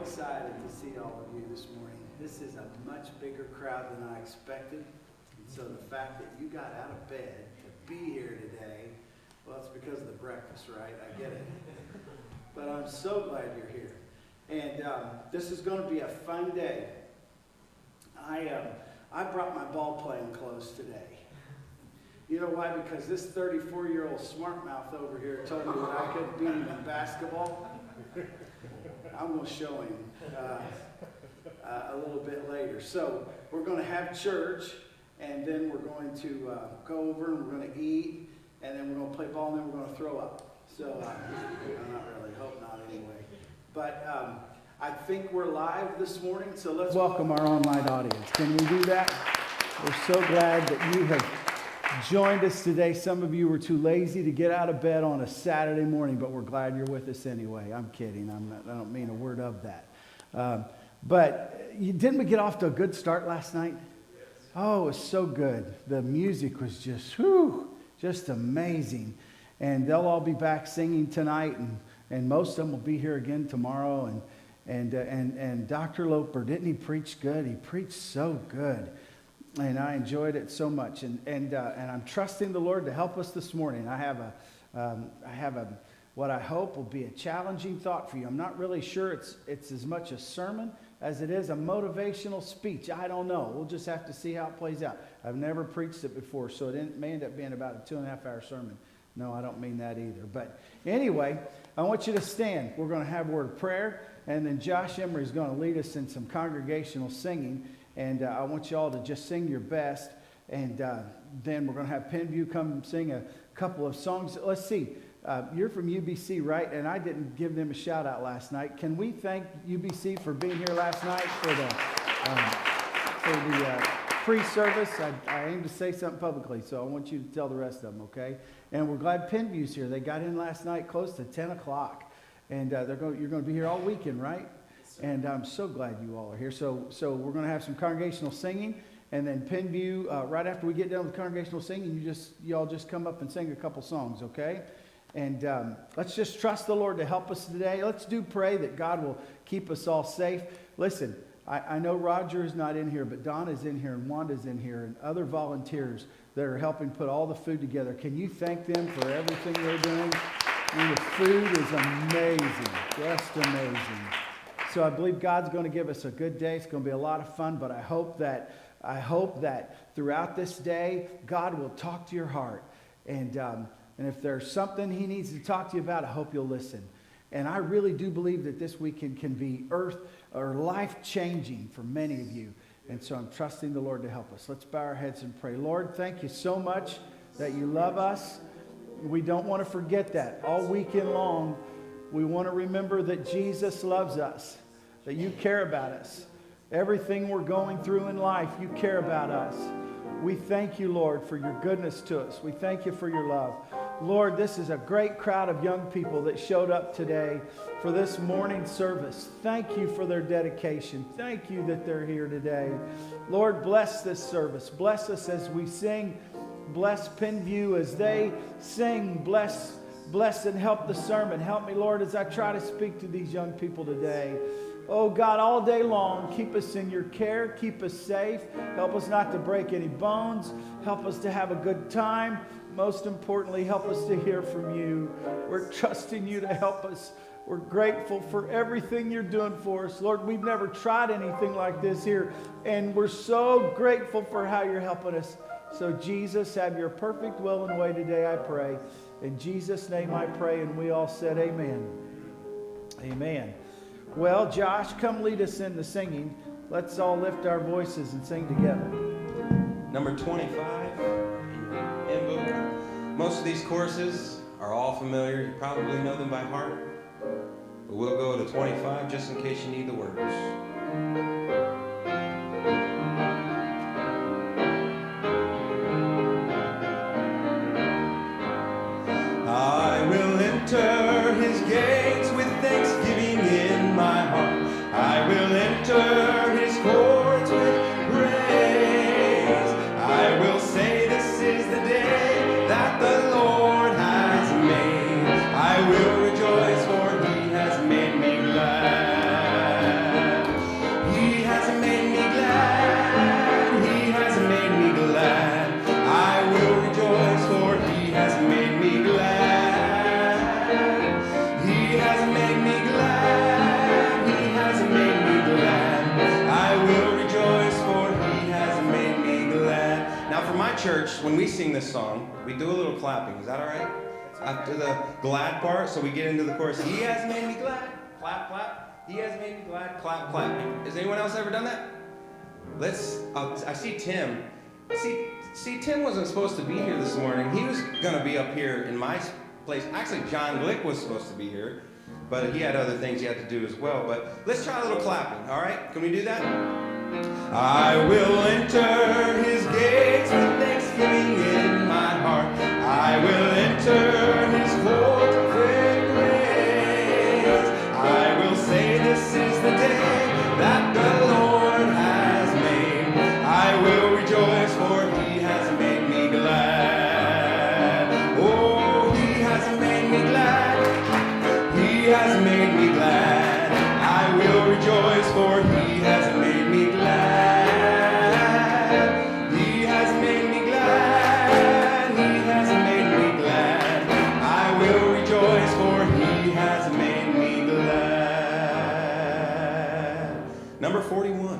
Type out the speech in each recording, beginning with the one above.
excited to see all of you this morning. This is a much bigger crowd than I expected. And so the fact that you got out of bed to be here today, well, it's because of the breakfast, right? I get it. But I'm so glad you're here. And this is going to be a fun day. I brought my ball playing clothes today. You know why? Because this 34-year-old smart mouth over here told me that I couldn't beat him in basketball. I'm going to show him a little bit later. So we're going to have church, and then we're going to go over and we're going to eat, and then we're going to play ball, and then we're going to throw up. So I'm not really, hope not anyway. But I think we're live this morning, so let's welcome our online audience. Can we do that? We're so glad that you have joined us today. Some of you were too lazy to get out of bed on a Saturday morning, but we're glad you're with us anyway. I'm kidding. I don't mean a word of that. But didn't we get off to a good start last night? Yes. Oh, it was so good. The music was just amazing. And they'll all be back singing tonight, and most of them will be here again tomorrow. And Dr. Loper, didn't he preach good? He preached so good. And I enjoyed it so much, and I'm trusting the Lord to help us this morning. I have a what I hope will be a challenging thought for you. I'm not really sure it's as much a sermon as it is a motivational speech. I don't know. We'll just have to see how it plays out. I've never preached it before, so it may end up being about a 2.5-hour sermon. No, I don't mean that either. But anyway, I want you to stand. We're going to have a word of prayer, and then Josh Emery is going to lead us in some congregational singing. And I want you all to just sing your best. And then we're going to have Penview come sing a couple of songs. Let's see. You're from UBC, right? And I didn't give them a shout out last night. Can we thank UBC for being here last night for the pre-service? I aim to say something publicly, so I want you to tell the rest of them, okay? And we're glad Penview's here. They got in last night close to 10 o'clock. And you're going to be here all weekend, right? And I'm so glad you all are here. So we're going to have some congregational singing, and then Penview, right after we get done with congregational singing, you all just come up and sing a couple songs, okay? And let's just trust the Lord to help us today. Let's pray that God will keep us all safe. Listen, I know Roger is not in here, but Don is in here, and Wanda's in here, and other volunteers that are helping put all the food together. Can you thank them for everything they're doing? I mean, the food is amazing, just amazing. So I believe God's going to give us a good day. It's going to be a lot of fun, but I hope that throughout this day, God will talk to your heart. And if there's something he needs to talk to you about, I hope you'll listen. And I really do believe that this weekend can be earth or life-changing for many of you. And so I'm trusting the Lord to help us. Let's bow our heads and pray. Lord, thank you so much that you love us. We don't want to forget that all weekend long. We want to remember that Jesus loves us, that you care about us. Everything we're going through in life, you care about us. We thank you, Lord, for your goodness to us. We thank you for your love. Lord, this is a great crowd of young people that showed up today for this morning service. Thank you for their dedication. Thank you that they're here today. Lord, bless this service. Bless us as we sing. Bless Penview as they sing. Bless and help the sermon. Help me, Lord, as I try to speak to these young people today. Oh, God, all day long, keep us in your care. Keep us safe. Help us not to break any bones. Help us to have a good time. Most importantly, help us to hear from you. We're trusting you to help us. We're grateful for everything you're doing for us. Lord, we've never tried anything like this here, and we're so grateful for how you're helping us. So, Jesus, have your perfect will and way today, I pray. In Jesus' name I pray, and we all said amen. Amen. Well, Josh, come lead us in the singing. Let's all lift our voices and sing together. Number 25 in your book. Most of these courses are all familiar. You probably know them by heart. But we'll go to 25 just in case you need the words. I will enter his gates with thanksgiving in my heart. I will enter his courts with praise. I will say this is the day that the Lord has made. I will rejoice for he has made me glad. Now, for my church, when we sing this song, we do a little clapping. Is that all right? After the glad part, so we get into the chorus. He has made me glad. Clap, clap. He has made me glad. Clap, clap. Has anyone else ever done that? I see Tim. See, Tim wasn't supposed to be here this morning. He was going to be up here in my place. Actually, John Glick was supposed to be here, but he had other things he had to do as well. But let's try a little clapping, all right? Can we do that? I will enter his gates with thanksgiving in my heart. I will enter his courts with praise. I will say this is the day that the Lord has made. I will rejoice, for he has made me glad. Oh, he has made me glad. He has made me glad. I will rejoice, for he has made me glad. He has made me glad. He has made me glad. I will rejoice, for he has made me glad. Number 41.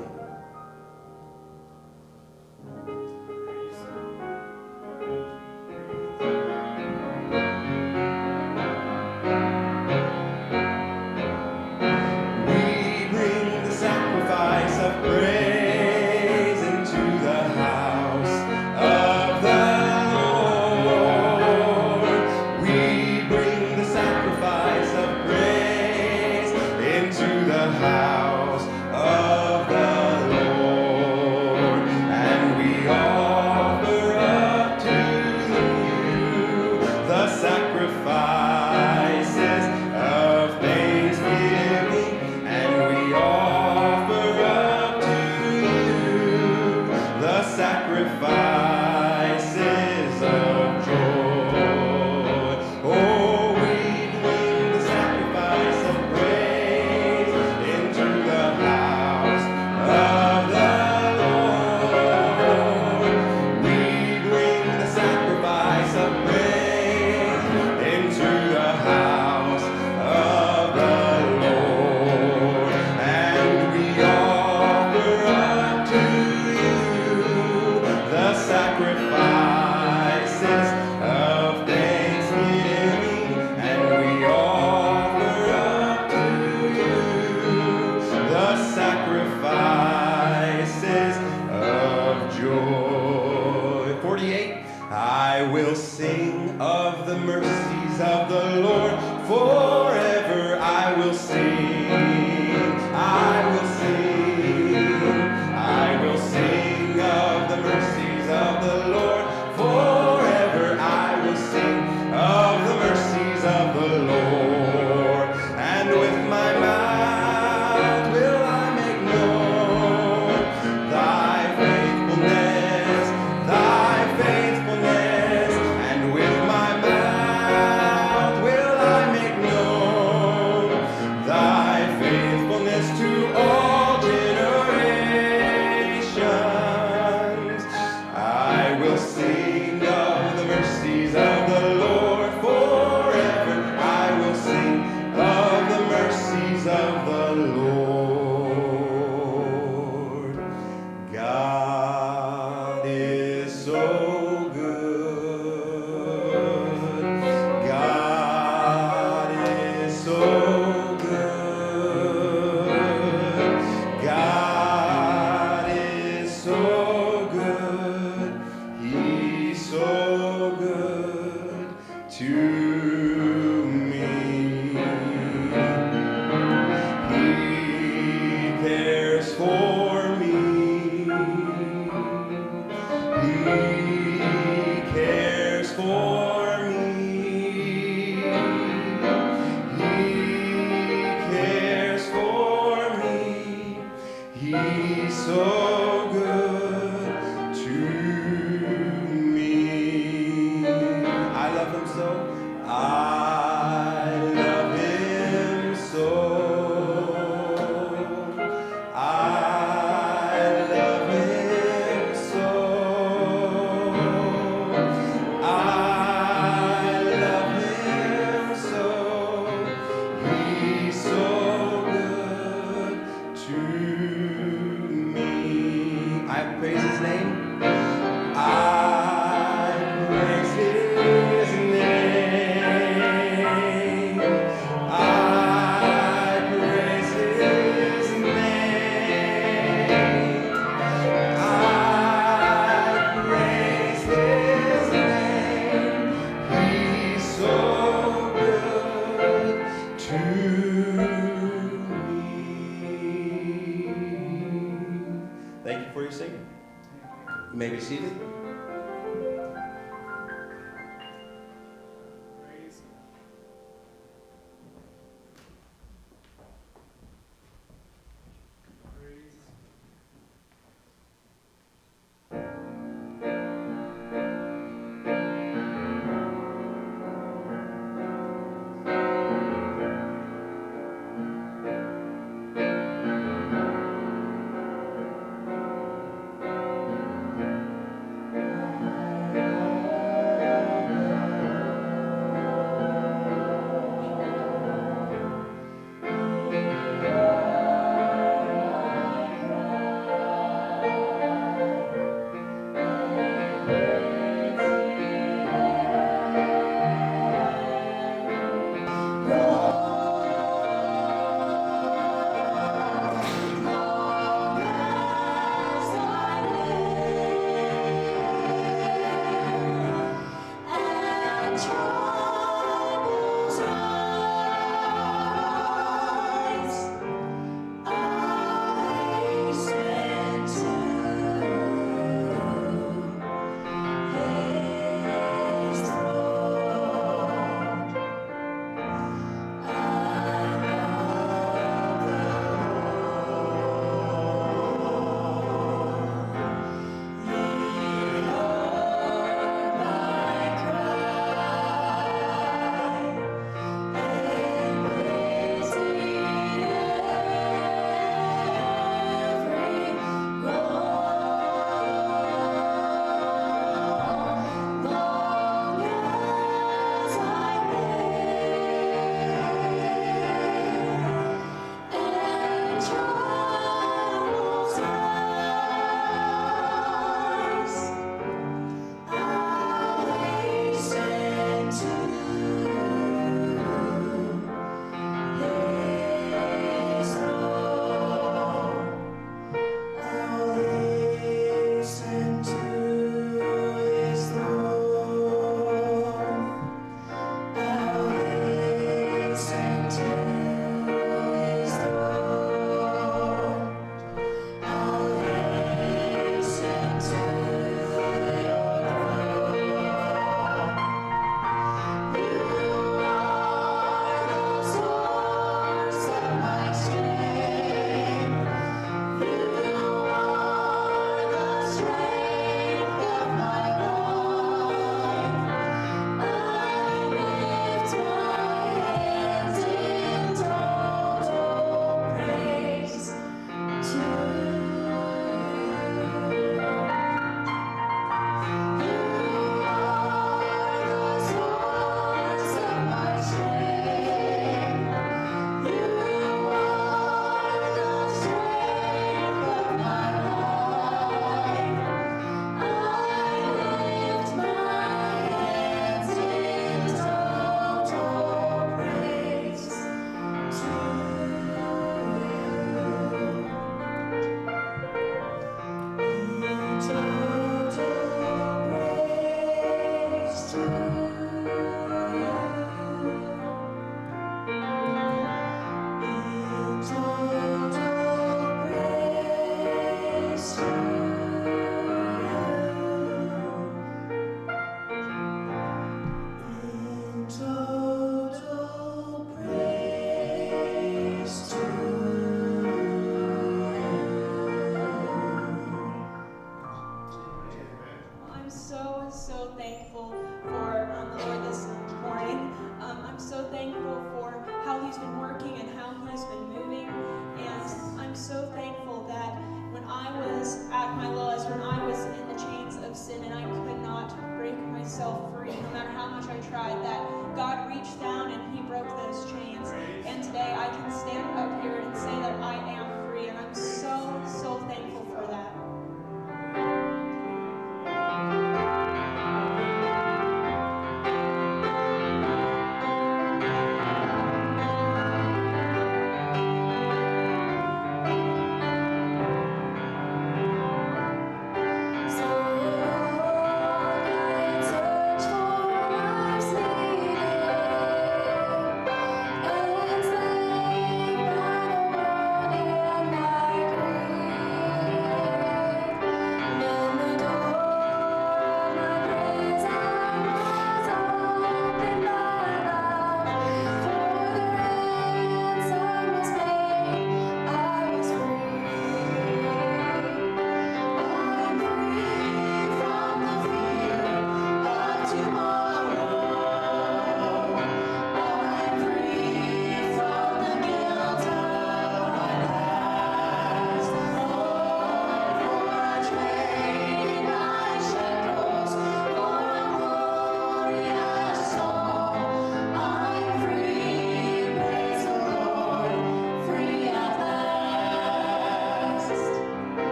so thankful for the Lord this morning. I'm so thankful for how He's been working and how He's been moving. And I'm so thankful that when I was at my lowest, when I was in the chains of sin and I could not break myself free, no matter how much I tried, that God reached down and He broke those chains. And today I can stand up here and say that I am free. And I'm so thankful for that.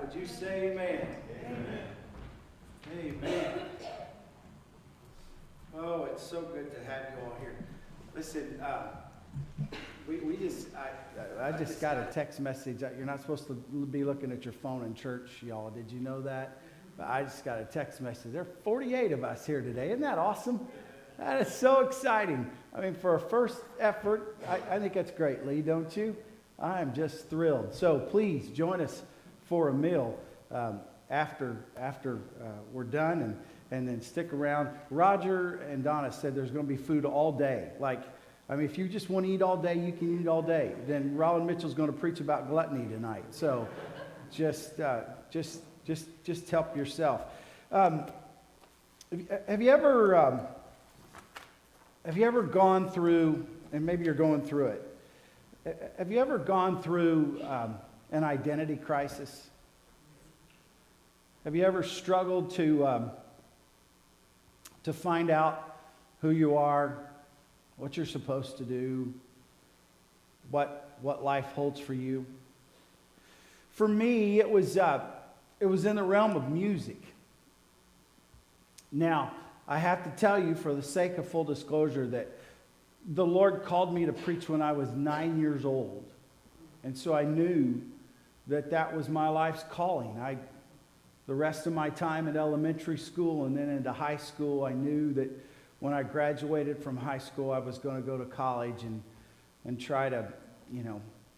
Would you say amen? Amen. Amen. Oh, it's so good to have you all here. Listen, I just got a text message. You're not supposed to be looking at your phone in church, y'all. Did you know that? But I just got a text message. There are 48 of us here today. Isn't that awesome? That is so exciting. I mean, for a first effort, I think that's great, Lee, don't you? I am just thrilled. So please join us for a meal after we're done, and then stick around. Roger and Donna said there's going to be food all day. If you just want to eat all day, you can eat all day. Then Roland Mitchell's going to preach about gluttony tonight. So just help yourself. Have you ever gone through, and maybe you're going through it, have you ever gone through an identity crisis? Have you ever struggled to find out who you are, what you're supposed to do, what life holds for you? For me, it was in the realm of music. Now, I have to tell you, for the sake of full disclosure, that the Lord called me to preach when I was 9 years old. And so I knew that was my life's calling. The rest of my time at elementary school and then into high school, I knew that when I graduated from high school, I was going to go to college and try to,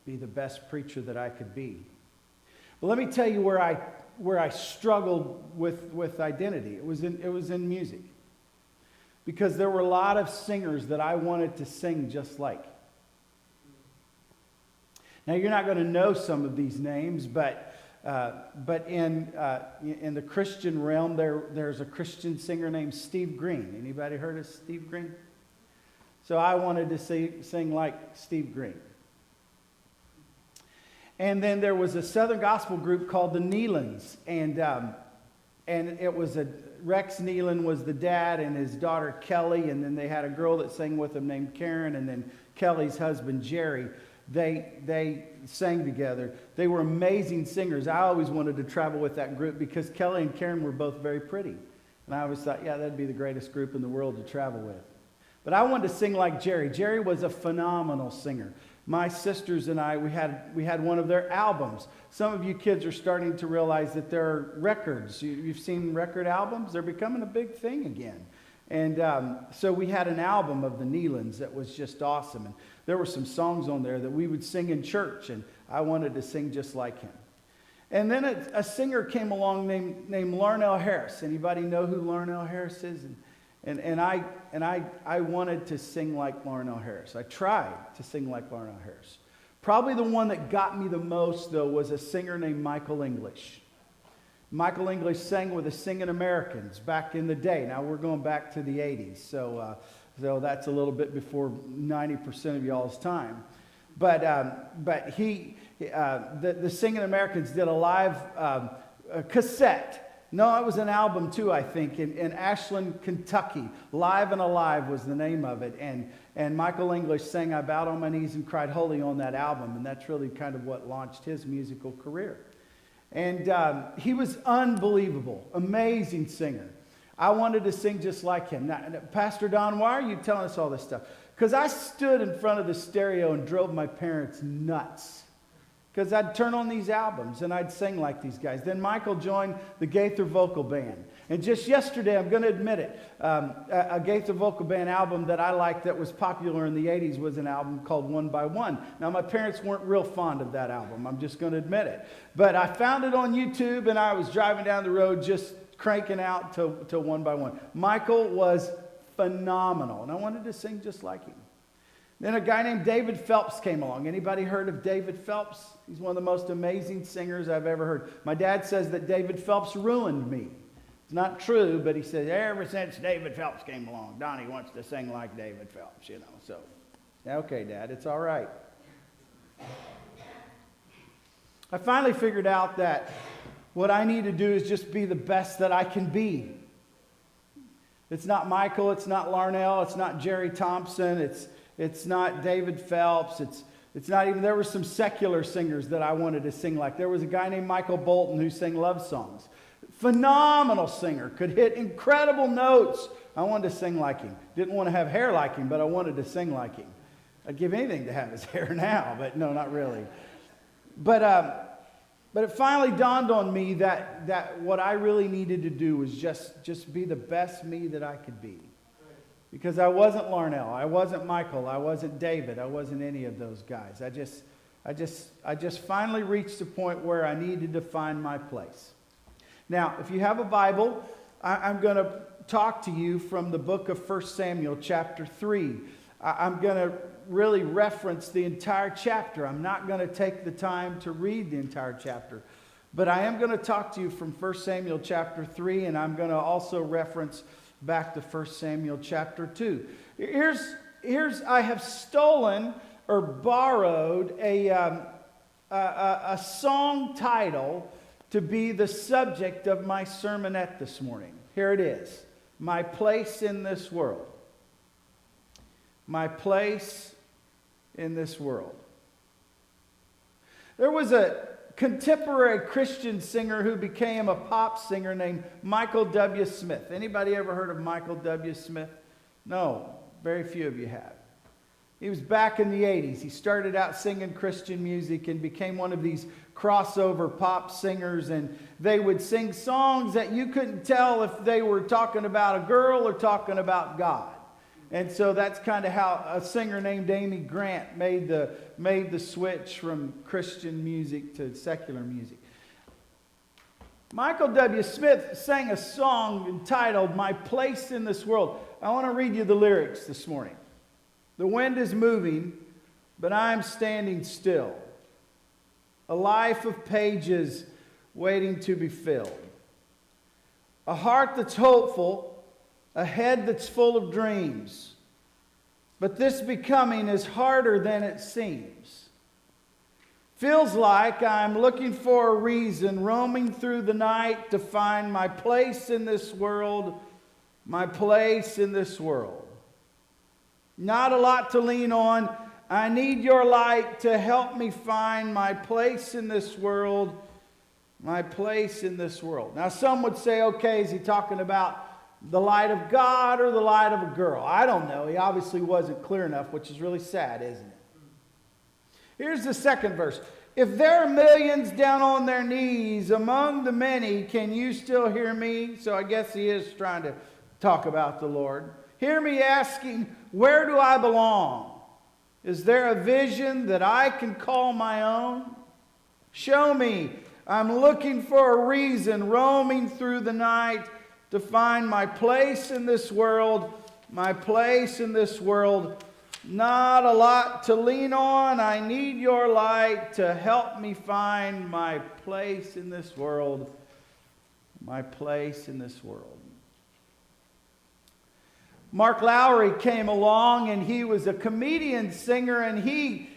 be the best preacher that I could be. Well, let me tell you where I struggled with identity. It was in music. Because there were a lot of singers that I wanted to sing just like. Now, you're not going to know some of these names, but in the Christian realm, there's a Christian singer named Steve Green. Anybody heard of Steve Green? So I wanted to sing like Steve Green. And then there was a Southern gospel group called the Nealons, and it was Rex Nealon was the dad and his daughter Kelly, and then they had a girl that sang with him named Karen, and then Kelly's husband Jerry. They sang together. They were amazing singers. I always wanted to travel with that group because Kelly and Karen were both very pretty. And I always thought, yeah, that'd be the greatest group in the world to travel with. But I wanted to sing like Jerry. Jerry was a phenomenal singer. My sisters and I, we had one of their albums. Some of you kids are starting to realize that there are records. You've seen record albums? They're becoming a big thing again. And so we had an album of the Nealons that was just awesome. And there were some songs on there that we would sing in church, and I wanted to sing just like him. And then a singer came along named Larnell Harris. Anybody know who Larnell Harris is? And I wanted to sing like Larnell Harris. I tried to sing like Larnell Harris. Probably the one that got me the most, though, was a singer named Michael English. Michael English sang with the Singing Americans back in the day. Now, we're going back to the 80s, so that's a little bit before 90% of y'all's time. But the Singing Americans did a live cassette. No, it was an album too, I think, in Ashland, Kentucky. Live and Alive was the name of it. And Michael English sang I Bowed on My Knees and Cried Holy on that album. And that's really kind of what launched his musical career. And he was unbelievable, amazing singer. I wanted to sing just like him. Now, Pastor Don, why are you telling us all this stuff? Because I stood in front of the stereo and drove my parents nuts. Because I'd turn on these albums and I'd sing like these guys. Then Michael joined the Gaither Vocal Band. And just yesterday, I'm going to admit it, a Gaither Vocal Band album that I liked that was popular in the 80s was an album called One by One. Now, my parents weren't real fond of that album. I'm just going to admit it. But I found it on YouTube and I was driving down the road just cranking out to One by One. Michael was phenomenal. And I wanted to sing just like him. Then a guy named David Phelps came along. Anybody heard of David Phelps? He's one of the most amazing singers I've ever heard. My dad says that David Phelps ruined me. It's not true, but he says ever since David Phelps came along, Donnie wants to sing like David Phelps, you know. So, okay, Dad, it's all right. I finally figured out that what I need to do is just be the best that I can be. It's not Michael, it's not Larnell, it's not Jerry Thompson, it's not David Phelps. It's not even, there were some secular singers that I wanted to sing like. There was a guy named Michael Bolton who sang love songs. Phenomenal singer, could hit incredible notes. I wanted to sing like him. Didn't want to have hair like him, but I wanted to sing like him. I'd give anything to have his hair now, but no, not really. But it finally dawned on me that what I really needed to do was just be the best me that I could be. Because I wasn't Larnell, I wasn't Michael, I wasn't David, I wasn't any of those guys. I just finally reached the point where I needed to find my place. Now, if you have a Bible, I'm going to talk to you from the book of 1 Samuel chapter 3. I'm going to really reference the entire chapter. I'm not going to take the time to read the entire chapter. But I am going to talk to you from 1 Samuel chapter 3, and I'm going to also reference back to 1 Samuel chapter 2. Here's I have stolen or borrowed a song title to be the subject of my sermonette this morning. Here it is. My place in this world. My place in this world. There was a contemporary Christian singer who became a pop singer named Michael W. Smith. Anybody ever heard of Michael W. Smith? No, very few of you have. He was back in the 80s. He started out singing Christian music and became one of these crossover pop singers. And they would sing songs that you couldn't tell if they were talking about a girl or talking about God. And so that's kind of how a singer named Amy Grant made the switch from Christian music to secular music. Michael W. Smith sang a song entitled My Place in This World. I want to read you the lyrics this morning. The wind is moving, but I'm standing still. A life of pages waiting to be filled. A heart that's hopeful, a head that's full of dreams. But this becoming is harder than it seems. Feels like I'm looking for a reason, roaming through the night to find my place in this world, my place in this world. Not a lot to lean on. I need your light to help me find my place in this world, my place in this world. Now, some would say, okay, is he talking about the light of God or the light of a girl? I don't know. He obviously wasn't clear enough, which is really sad, isn't it? Here's the second verse. If there are millions down on their knees among the many, can you still hear me? So I guess he is trying to talk about the Lord. Hear me asking, where do I belong? Is there a vision that I can call my own? Show me. I'm looking for a reason, roaming through the night to find my place in this world, my place in this world. Not a lot to lean on. I need your light to help me find my place in this world, my place in this world. Mark Lowry came along, and he was a comedian singer, and he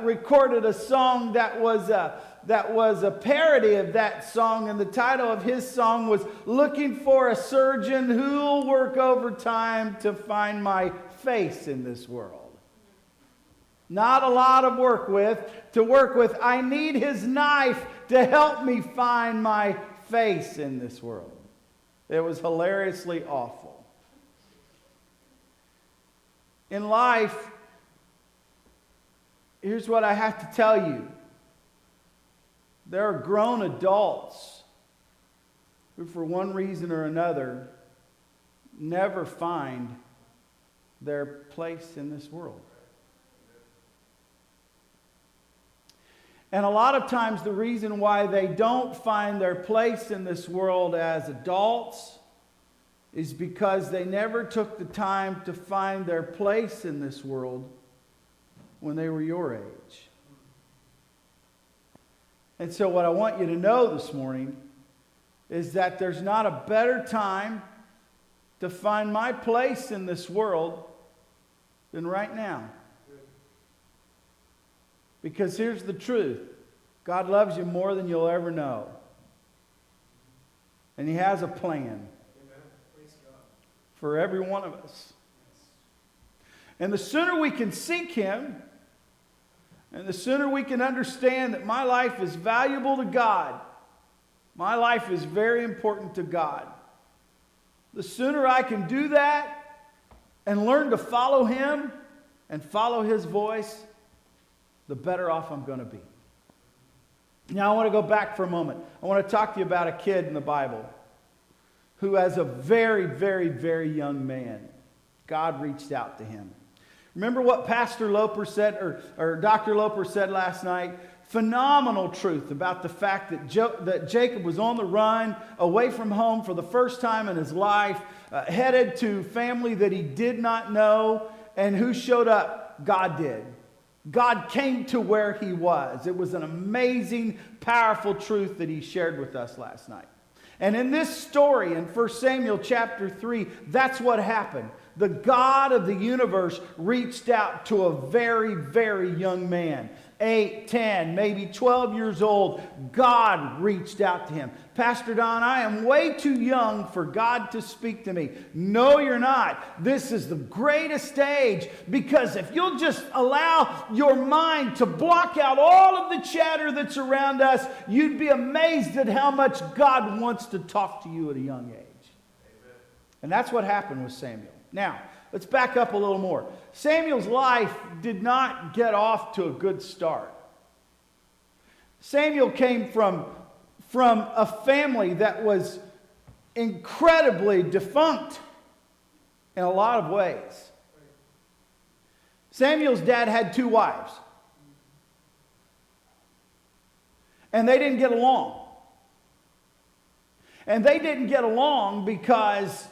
recorded a song that was a parody of that song, and the title of his song was "Looking for a Surgeon Who'll Work Overtime to Find My Face in This World." Not a lot of work with. I need his knife to help me find my face in this world. It was hilariously awful. In life, here's what I have to tell you. There are grown adults who, for one reason or another, never find their place in this world. And a lot of times the reason why they don't find their place in this world as adults is because they never took the time to find their place in this world when they were your age. And so what I want you to know this morning is that there's not a better time to find my place in this world than right now. Because here's the truth. God loves you more than you'll ever know. And He has a plan for every one of us. And the sooner we can seek Him, and the sooner we can understand that my life is valuable to God, my life is very important to God, the sooner I can do that and learn to follow Him and follow His voice, the better off I'm going to be. Now I want to go back for a moment. I want to talk to you about a kid in the Bible who, as a very, very, very young man, God reached out to him. Remember what Pastor Loper said, or Dr. Loper said last night? Phenomenal truth about the fact that Jacob was on the run, away from home for the first time in his life, headed to family that he did not know, and who showed up? God did. God came to where he was. It was an amazing, powerful truth that he shared with us last night. And in this story, in 1 Samuel chapter 3, that's what happened. The God of the universe reached out to a very, very young man. 8, 10, maybe 12 years old. God reached out to him. Pastor Don, I am way too young for God to speak to me. No, you're not. This is the greatest age, because if you'll just allow your mind to block out all of the chatter that's around us, you'd be amazed at how much God wants to talk to you at a young age. Amen. And that's what happened with Samuel. Now, let's back up a little more. Samuel's life did not get off to a good start. Samuel came from a family that was incredibly defunct in a lot of ways. Samuel's dad had 2 wives. And they didn't get along. And they didn't get along because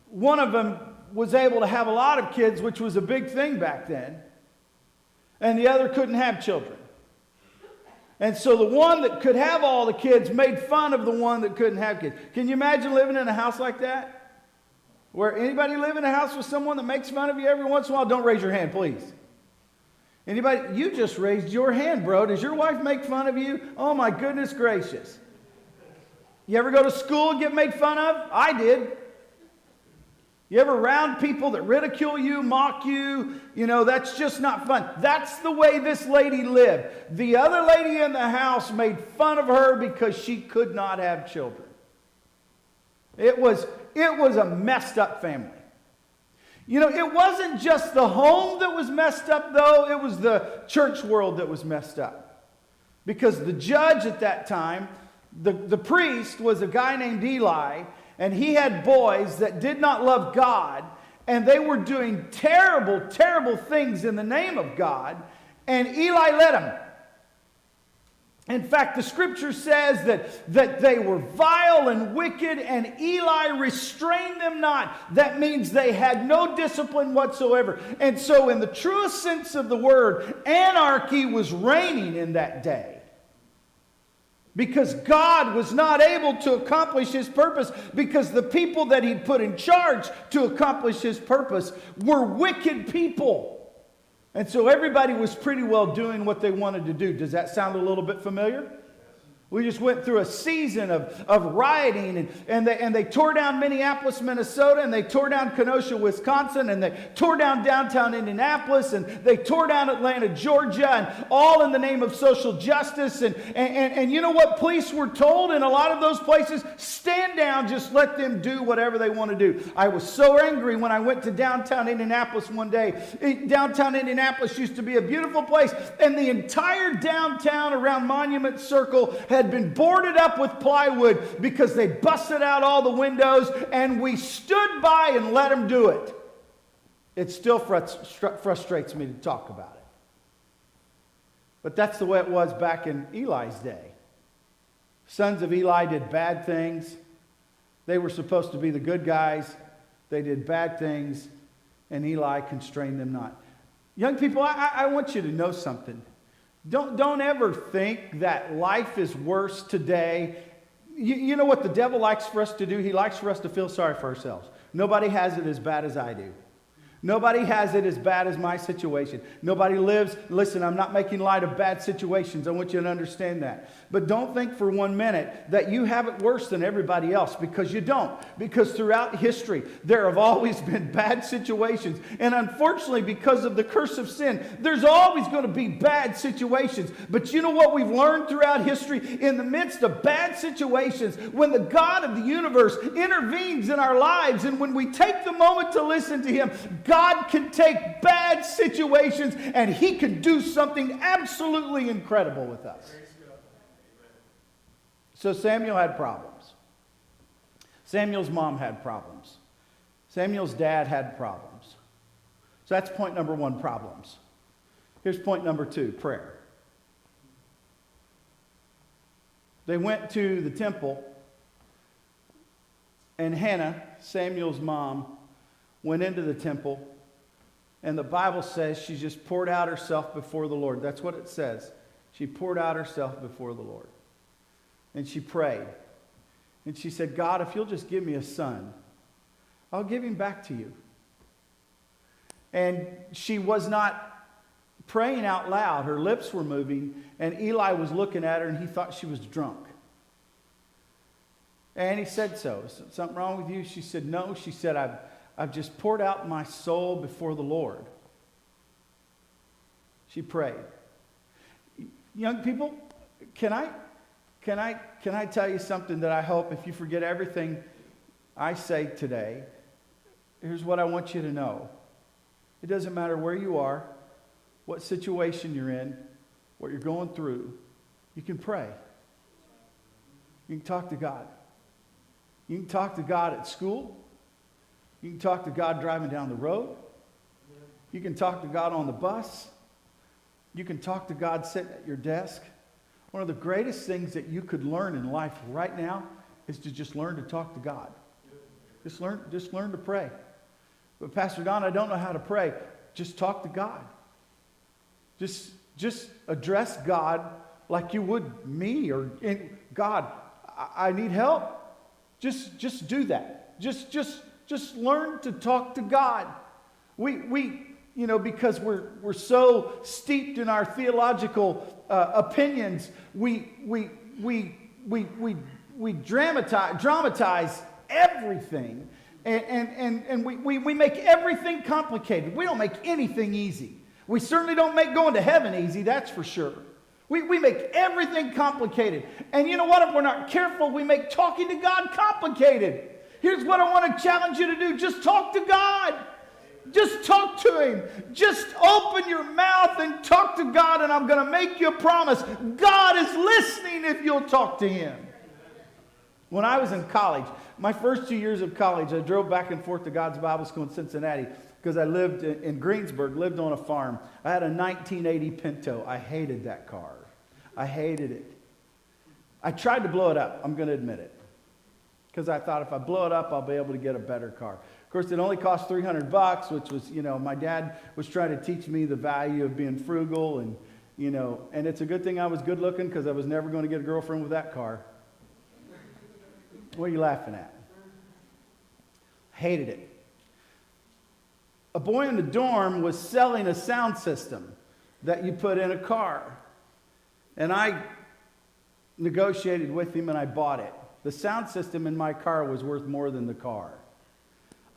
one of them was able to have a lot of kids, which was a big thing back then, and the other couldn't have children. And so the one that could have all the kids made fun of the one that couldn't have kids. Can you imagine living in a house like that? Where anybody live in a house with someone that makes fun of you every once in a while? Don't raise your hand, please. Anybody? You just raised your hand, bro. Does your wife make fun of you? Oh my goodness gracious. You ever go to school and get made fun of? I did. You ever around people that ridicule you, mock you? You know, that's just not fun. That's the way this lady lived. The other lady in the house made fun of her because she could not have children. It was a messed up family. You know, it wasn't just the home that was messed up, though. It was the church world that was messed up. Because the judge at that time, the priest, was a guy named Eli, and he had boys that did not love God, and they were doing terrible, terrible things in the name of God, and Eli let them. In fact, the scripture says that they were vile and wicked, and Eli restrained them not. That means they had no discipline whatsoever. And so in the truest sense of the word, anarchy was reigning in that day. Because God was not able to accomplish His purpose, because the people that He'd put in charge to accomplish His purpose were wicked people. And so everybody was pretty well doing what they wanted to do. Does that sound a little bit familiar? We just went through a season of rioting, and they tore down Minneapolis, Minnesota, and they tore down Kenosha, Wisconsin, and they tore down downtown Indianapolis, and they tore down Atlanta, Georgia, and all in the name of social justice. And you know what police were told in a lot of those places? Stand down, just let them do whatever they want to do. I was so angry when I went to downtown Indianapolis one day. Downtown Indianapolis used to be a beautiful place, and the entire downtown around Monument Circle had been boarded up with plywood because they busted out all the windows, and we stood by and let them do it. It still frustrates me to talk about it. But that's the way it was back in Eli's day. Sons of Eli did bad things. They were supposed to be the good guys. They did bad things, and Eli constrained them not. Young people, I want you to know something. Don't ever think that life is worse today. You know what the devil likes for us to do? He likes for us to feel sorry for ourselves. Nobody has it as bad as I do. Nobody has it as bad as my situation. Nobody lives, listen, I'm not making light of bad situations. I want you to understand that. But don't think for 1 minute that you have it worse than everybody else, because you don't. Because throughout history, there have always been bad situations. And unfortunately, because of the curse of sin, there's always going to be bad situations. But you know what we've learned throughout history? In the midst of bad situations, when the God of the universe intervenes in our lives, and when we take the moment to listen to Him, God can take bad situations and He can do something absolutely incredible with us. So Samuel had problems. Samuel's mom had problems. Samuel's dad had problems. So that's point number 1, problems. Here's point number 2, prayer. They went to the temple, and Hannah, Samuel's mom, went into the temple, and the Bible says she just poured out herself before the Lord. That's what it says. She poured out herself before the Lord. And she prayed. And she said, God, if you'll just give me a son, I'll give him back to you. And she was not praying out loud. Her lips were moving, and Eli was looking at her, and he thought she was drunk. And he said so. Is something wrong with you? She said, no. She said, I've just poured out my soul before the Lord. She prayed. Young people, can I tell you something that I hope, if you forget everything I say today, here's what I want you to know. It doesn't matter where you are, what situation you're in, what you're going through, you can pray. You can talk to God. You can talk to God at school. You can talk to God driving down the road. You can talk to God on the bus. You can talk to God sitting at your desk. One of the greatest things that you could learn in life right now is to just learn to talk to God. Just learn to pray. But Pastor Don, I don't know how to pray. Just talk to God. Just address God like you would me or God, I need help. Just do that. Just learn to talk to God. We because we're so steeped in our theological opinions, we dramatize everything, and we make everything complicated. We don't make anything easy. We certainly don't make going to heaven easy, that's for sure. We make everything complicated. And you know what? If we're not careful, we make talking to God complicated. Here's what I want to challenge you to do. Just talk to God. Just talk to Him. Just open your mouth and talk to God, and I'm going to make you a promise. God is listening if you'll talk to Him. When I was in college, my first 2 years of college, I drove back and forth to God's Bible School in Cincinnati because I lived in Greensburg, lived on a farm. I had a 1980 Pinto. I hated that car. I hated it. I tried to blow it up, I'm going to admit it, because I thought if I blow it up, I'll be able to get a better car. Of course, it only cost $300, which was, my dad was trying to teach me the value of being frugal, and it's a good thing I was good looking because I was never going to get a girlfriend with that car. What are you laughing at? Hated it. A boy in the dorm was selling a sound system that you put in a car. And I negotiated with him and I bought it. The sound system in my car was worth more than the car.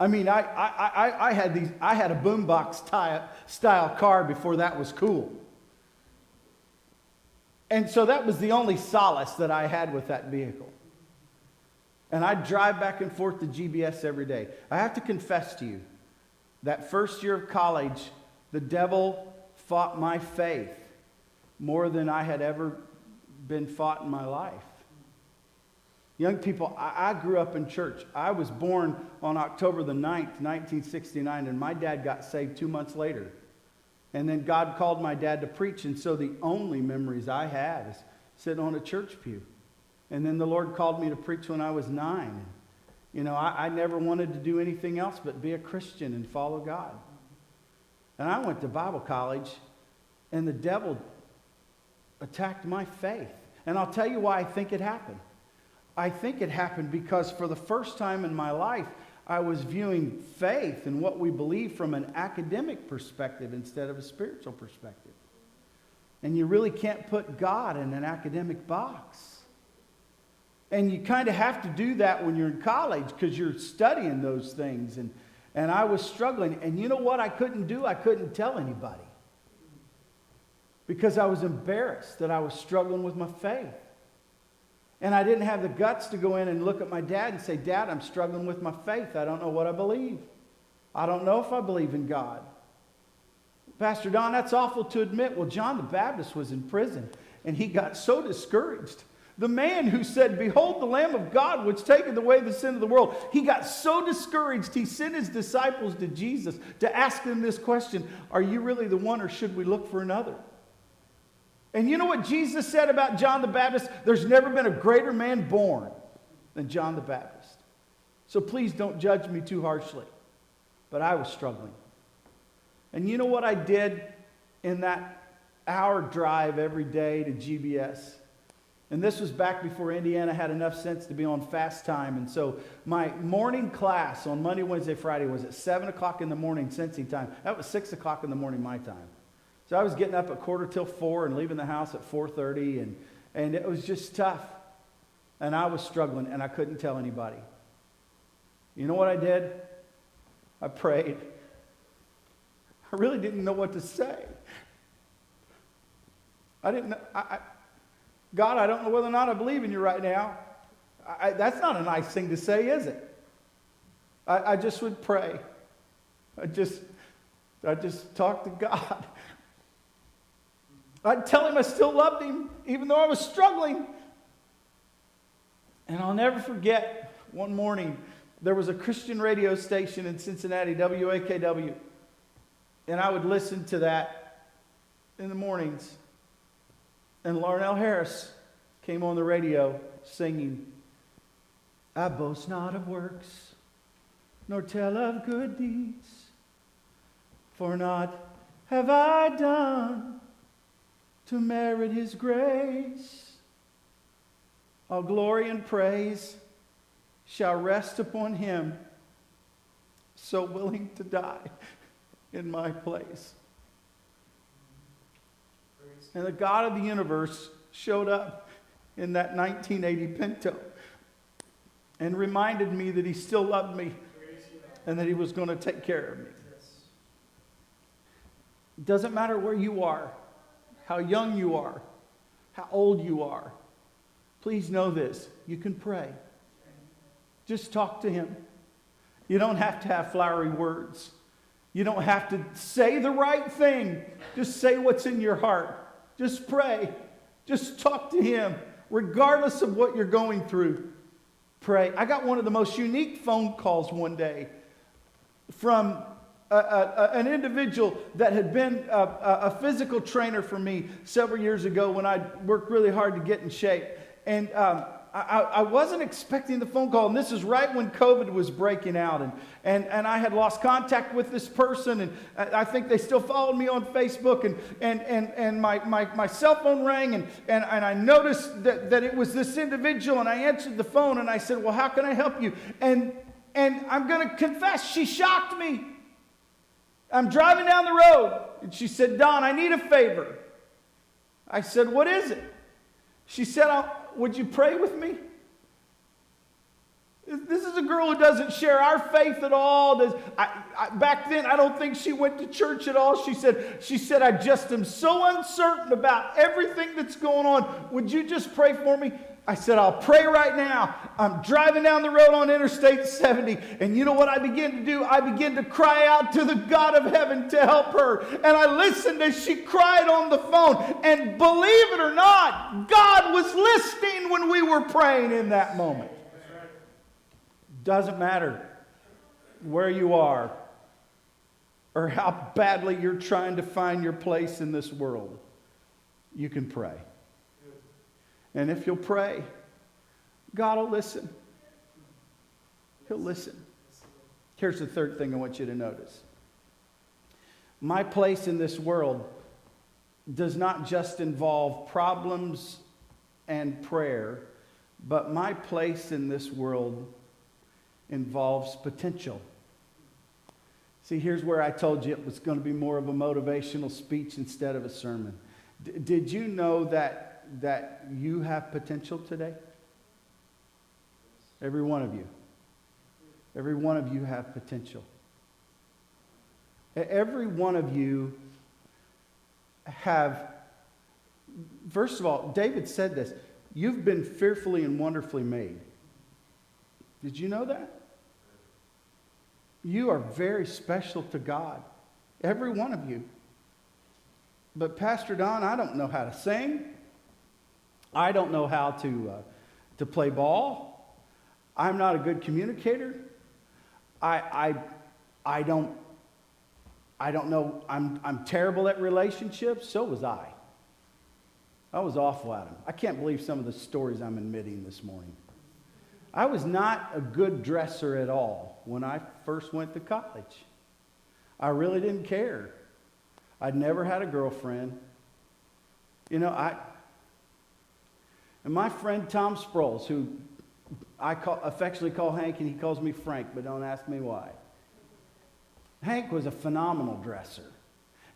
I mean, I had a boombox style car before that was cool. And so that was the only solace that I had with that vehicle. And I'd drive back and forth to GBS every day. I have to confess to you, that first year of college, the devil fought my faith more than I had ever been fought in my life. Young people, I grew up in church. I was born on October the 9th, 1969, and my dad got saved 2 months later. And then God called my dad to preach, and so the only memories I had is sitting on a church pew. And then the Lord called me to preach when I was 9. I never wanted to do anything else but be a Christian and follow God. And I went to Bible college, and the devil attacked my faith. And I'll tell you why I think it happened. I think it happened because for the first time in my life, I was viewing faith and what we believe from an academic perspective instead of a spiritual perspective. And you really can't put God in an academic box. And you kind of have to do that when you're in college because you're studying those things. And I was struggling. And you know what I couldn't do? I couldn't tell anybody. Because I was embarrassed that I was struggling with my faith. And I didn't have the guts to go in and look at my dad and say, Dad, I'm struggling with my faith. I don't know what I believe. I don't know if I believe in God. Pastor Don, that's awful to admit. Well, John the Baptist was in prison. And he got so discouraged. The man who said, behold the Lamb of God, which taketh away the sin of the world. He got so discouraged, he sent his disciples to Jesus to ask them this question, are you really the one or should we look for another? And you know what Jesus said about John the Baptist? There's never been a greater man born than John the Baptist. So please don't judge me too harshly. But I was struggling. And you know what I did in that hour drive every day to GBS? And this was back before Indiana had enough sense to be on fast time. And so my morning class on Monday, Wednesday, Friday was at 7 o'clock in the morning Cincy time. That was 6 o'clock in the morning my time. So I was getting up at 4:45 and leaving the house at 4:30. And it was just tough. And I was struggling and I couldn't tell anybody. You know what I did? I prayed. I really didn't know what to say. I didn't know. God, I don't know whether or not I believe in you right now. That's not a nice thing to say, is it? I just would pray. I just talked to God. I'd tell him I still loved him, even though I was struggling. And I'll never forget, one morning, there was a Christian radio station in Cincinnati, WAKW. And I would listen to that in the mornings. And Larnell Harris came on the radio singing. I boast not of works, nor tell of good deeds, for naught have I done to merit his grace. All glory and praise shall rest upon him, so willing to die in my place. And the God of the universe showed up in that 1980 Pinto and reminded me that he still loved me and that he was going to take care of me. It doesn't matter where you are, how young you are, how old you are. Please know this. You can pray. Just talk to him. You don't have to have flowery words. You don't have to say the right thing. Just say what's in your heart. Just pray. Just talk to him. Regardless of what you're going through, pray. I got one of the most unique phone calls one day from an individual that had been a physical trainer for me several years ago when I worked really hard to get in shape. And I wasn't expecting the phone call, and this is right when COVID was breaking out, and I had lost contact with this person, and I think they still followed me on Facebook, and my cell phone rang, and I noticed that it was this individual, and I answered the phone, and I said, well, how can I help you? And I'm going to confess, she shocked me. I'm driving down the road, and she said, Don, I need a favor. I said, what is it? She said, would you pray with me? This is a girl who doesn't share our faith at all. Back then, I don't think she went to church at all. She said, I just am so uncertain about everything that's going on. Would you just pray for me? I said, I'll pray right now. I'm driving down the road on Interstate 70, and you know what I began to do? I began to cry out to the God of heaven to help her. And I listened as she cried on the phone. And believe it or not, God was listening when we were praying in that moment. Doesn't matter where you are or how badly you're trying to find your place in this world. You can pray. And if you'll pray, God will listen. He'll listen. Here's the third thing I want you to notice. My place in this world does not just involve problems and prayer, but my place in this world involves potential. See, here's where I told you it was going to be more of a motivational speech instead of a sermon. Did you know that you have potential today? Every one of you. Every one of you have potential. Every one of you have, first of all, David said this, you've been fearfully and wonderfully made. Did you know that? You are very special to God. Every one of you. But Pastor Don, I don't know how to sing. I don't know how to play ball. I'm not a good communicator. I don't know. I'm terrible at relationships. So was I. I was awful at them. I can't believe some of the stories I'm admitting this morning. I was not a good dresser at all when I first went to college. I really didn't care. I'd never had a girlfriend. You know, and my friend Tom Sproles, who I affectionately call Hank, and he calls me Frank, but don't ask me why. Hank was a phenomenal dresser.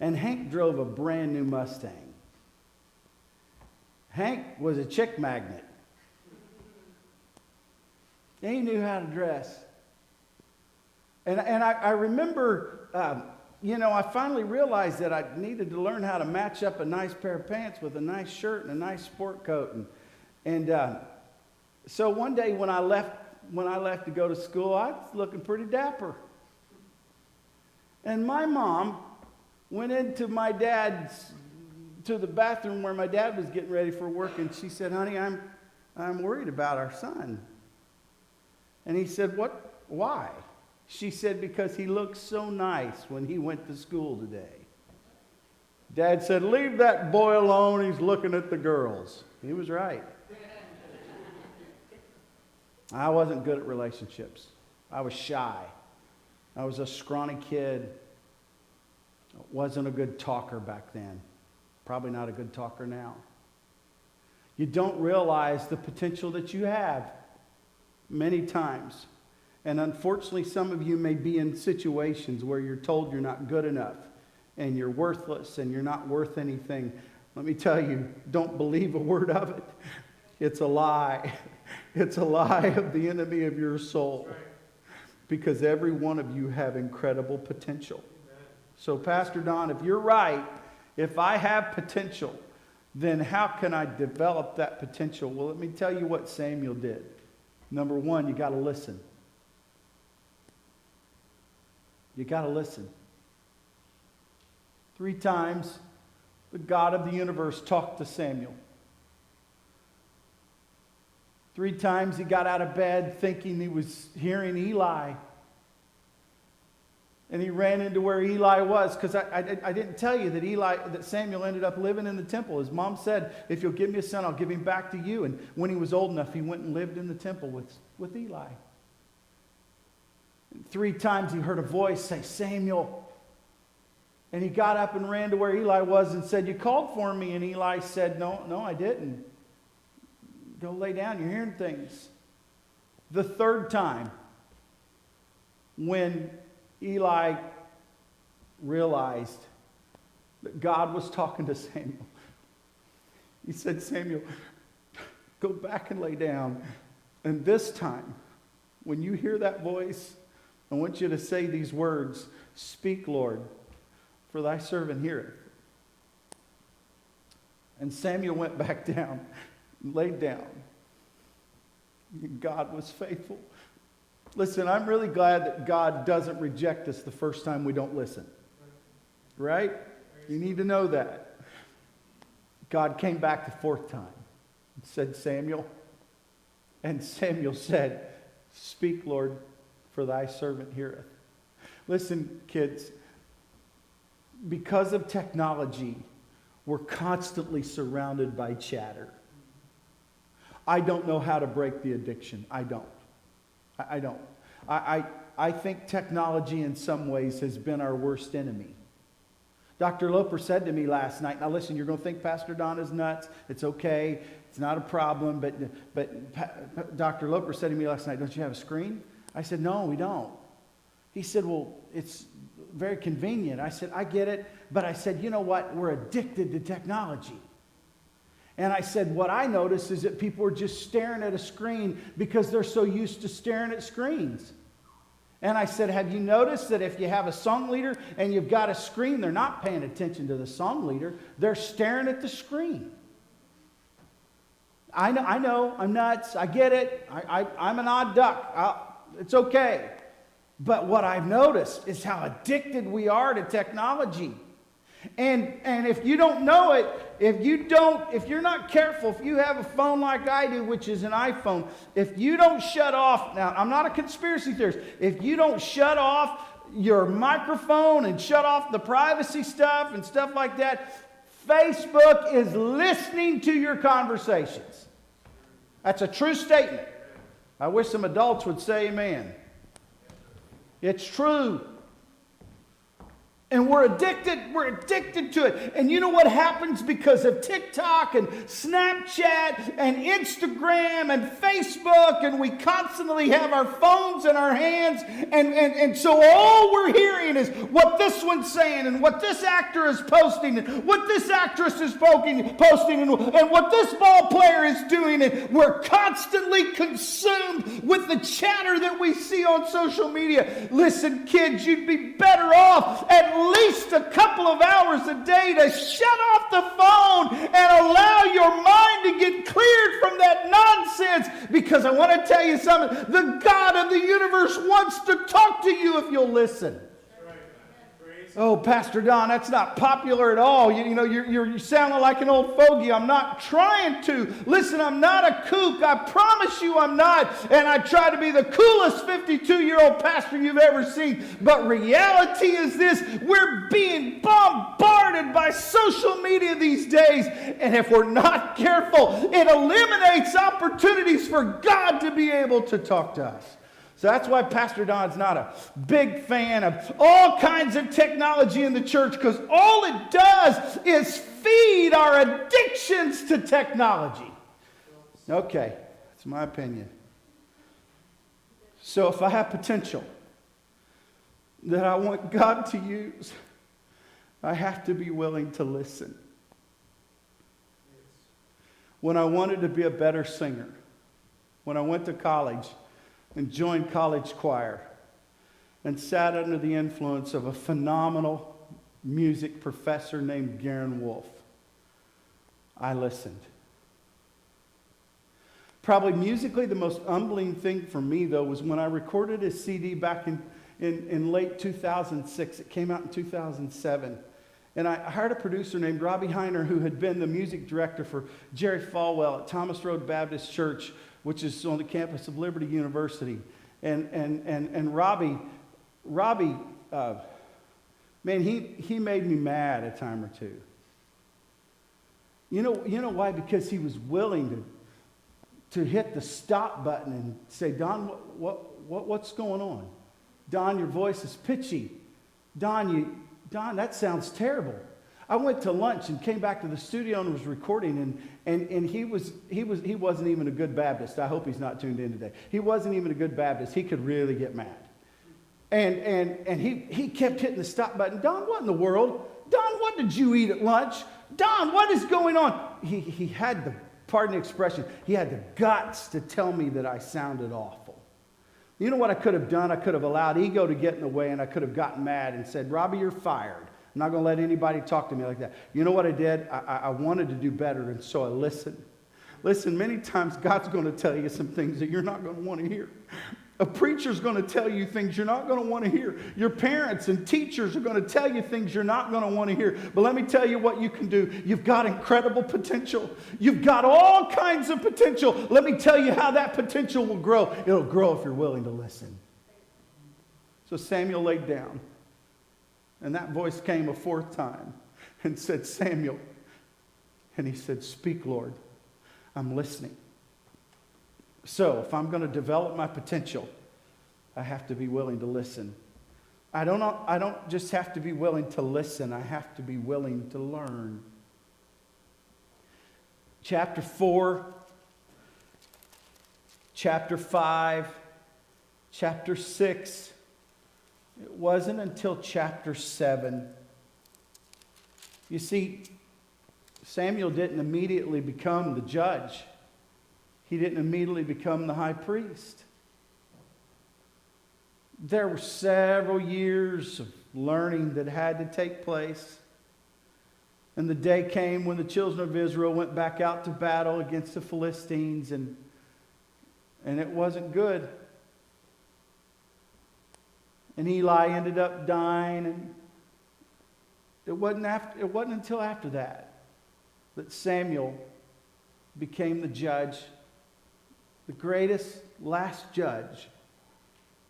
And Hank drove a brand new Mustang. Hank was a chick magnet. He knew how to dress. And I remember, I finally realized that I needed to learn how to match up a nice pair of pants with a nice shirt and a nice sport coat. So one day when I left to go to school, I was looking pretty dapper. And my mom went into to the bathroom where my dad was getting ready for work, and she said, honey, I'm worried about our son. And he said, what? Why? She said, because he looked so nice when he went to school today. Dad said, leave that boy alone. He's looking at the girls. He was right. I wasn't good at relationships. I was shy. I was a scrawny kid. Wasn't a good talker back then. Probably not a good talker now. You don't realize the potential that you have many times. And unfortunately, some of you may be in situations where you're told you're not good enough and you're worthless and you're not worth anything. Let me tell you, don't believe a word of it. It's a lie. It's a lie of the enemy of your soul. Because every one of you have incredible potential. So, Pastor Don, if you're right, if I have potential, then how can I develop that potential? Well, let me tell you what Samuel did. Number one, you got to listen. You got to listen. 3 times, the God of the universe talked to Samuel. 3 times he got out of bed thinking he was hearing Eli. And he ran into where Eli was, because I didn't tell you that Samuel ended up living in the temple. His mom said, if you'll give me a son, I'll give him back to you. And when he was old enough, he went and lived in the temple with Eli. And 3 times he heard a voice say, Samuel. And he got up and ran to where Eli was and said, you called for me. And Eli said, no, I didn't. Go lay down, you're hearing things. The 3rd time, when Eli realized that God was talking to Samuel, he said, Samuel, go back and lay down. And this time, when you hear that voice, I want you to say these words, speak, Lord, for thy servant heareth. And Samuel went back down and laid down. God was faithful. Listen, I'm really glad that God doesn't reject us the first time we don't listen. Right? You need to know that. God came back the 4th time and said, Samuel. And Samuel said, speak, Lord, for thy servant heareth. Listen, kids, because of technology, we're constantly surrounded by chatter. I don't know how to break the addiction. I don't. I think technology in some ways has been our worst enemy. Dr. Loper said to me last night, now listen, you're going to think Pastor Don is nuts. It's okay. It's not a problem. But Dr. Loper said to me last night, don't you have a screen? I said, no, we don't. He said, well, it's very convenient. I said, I get it. But I said, you know what? We're addicted to technology. And I said, what I notice is that people are just staring at a screen because they're so used to staring at screens. And I said, have you noticed that if you have a song leader and you've got a screen, they're not paying attention to the song leader. They're staring at the screen. I know, I'm nuts. I get it. I'm an odd duck. It's okay. But what I've noticed is how addicted we are to technology. And if you don't know it, if you're not careful, if you have a phone like I do, which is an iPhone, if you don't shut off, now I'm not a conspiracy theorist, if you don't shut off your microphone and shut off the privacy stuff and stuff like that, Facebook is listening to your conversations. That's a true statement. I wish some adults would say amen. It's true. And we're addicted to it. And you know what happens because of TikTok and Snapchat and Instagram and Facebook, and we constantly have our phones in our hands, and so all we're hearing is what this one's saying and what this actor is posting and what this actress is posting and what this ball player is doing, and we're constantly consumed with the chatter that we see on social media. Listen, kids, you'd be better off at least a couple of hours a day to shut off the phone and allow your mind to get cleared from that nonsense, because I want to tell you something. The God of the universe wants to talk to you if you'll listen. Right. Praise Oh, Pastor Don, that's not popular at all. You're sounding like an old fogey. I'm not trying to. Listen, I'm not a kook. I promise you I'm not. And I try to be the coolest 52-year-old pastor you've ever seen. But reality is this. We're being bombarded by social media these days. And if we're not careful, it eliminates opportunities for God to be able to talk to us. So that's why Pastor Don's not a big fan of all kinds of technology in the church, because all it does is feed our addictions to technology. Okay, that's my opinion. So if I have potential that I want God to use, I have to be willing to listen. When I wanted to be a better singer, when I went to college and joined college choir and sat under the influence of a phenomenal music professor named Garen Wolf, I listened. Probably musically the most humbling thing for me, though, was when I recorded a CD back in late 2006. It came out in 2007. And I hired a producer named Robbie Heiner, who had been the music director for Jerry Falwell at Thomas Road Baptist Church, which is on the campus of Liberty University. And Robbie, man, he made me mad a time or two. You know why? Because he was willing to hit the stop button and say, Don, what's going on? Don, your voice is pitchy. Don, that sounds terrible. I went to lunch and came back to the studio and was recording, and he wasn't even a good Baptist. I hope he's not tuned in today. He wasn't even a good Baptist. He could really get mad. And he kept hitting the stop button. Don, what in the world? Don, what did you eat at lunch? Don, what is going on? He had the, pardon the expression, he had the guts to tell me that I sounded awful. You know what I could have done? I could have allowed ego to get in the way, and I could have gotten mad and said, Robbie, you're fired. I'm not going to let anybody talk to me like that. You know what I did? I wanted to do better, and so I listened. Listen, many times God's going to tell you some things that you're not going to want to hear. A preacher's going to tell you things you're not going to want to hear. Your parents and teachers are going to tell you things you're not going to want to hear. But let me tell you what you can do. You've got incredible potential. You've got all kinds of potential. Let me tell you how that potential will grow. It'll grow if you're willing to listen. So Samuel laid down. And that voice came a fourth time and said, Samuel. And he said, speak, Lord. I'm listening. So if I'm going to develop my potential, I have to be willing to listen. I don't just have to be willing to listen. I have to be willing to learn. Chapter 4, chapter 5, chapter 6. It wasn't until chapter 7. You see, Samuel didn't immediately become the judge. He didn't immediately become the high priest. There were several years of learning that had to take place. And the day came when the children of Israel went back out to battle against the Philistines, and it wasn't good. And Eli ended up dying, and it wasn't until after that Samuel became the judge, the greatest last judge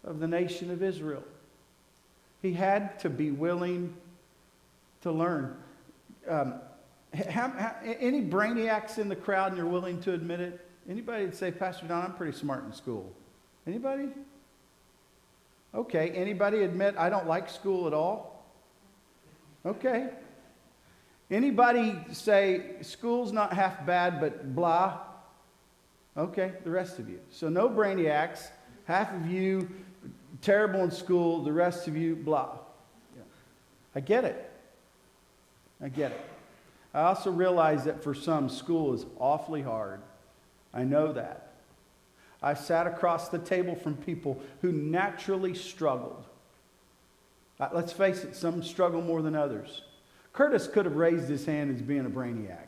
of the nation of Israel. He had to be willing to learn. Any brainiacs in the crowd, and you're willing to admit it? Anybody would say, Pastor Don, I'm pretty smart in school. Anybody? Okay. Anybody admit I don't like school at all? Okay. Anybody say school's not half bad, but blah? Okay, the rest of you. So no brainiacs, half of you terrible in school, the rest of you blah. Yeah. I get it. I also realize that for some, school is awfully hard. I know that. I sat across the table from people who naturally struggled. Let's face it, some struggle more than others. Curtis could have raised his hand as being a brainiac.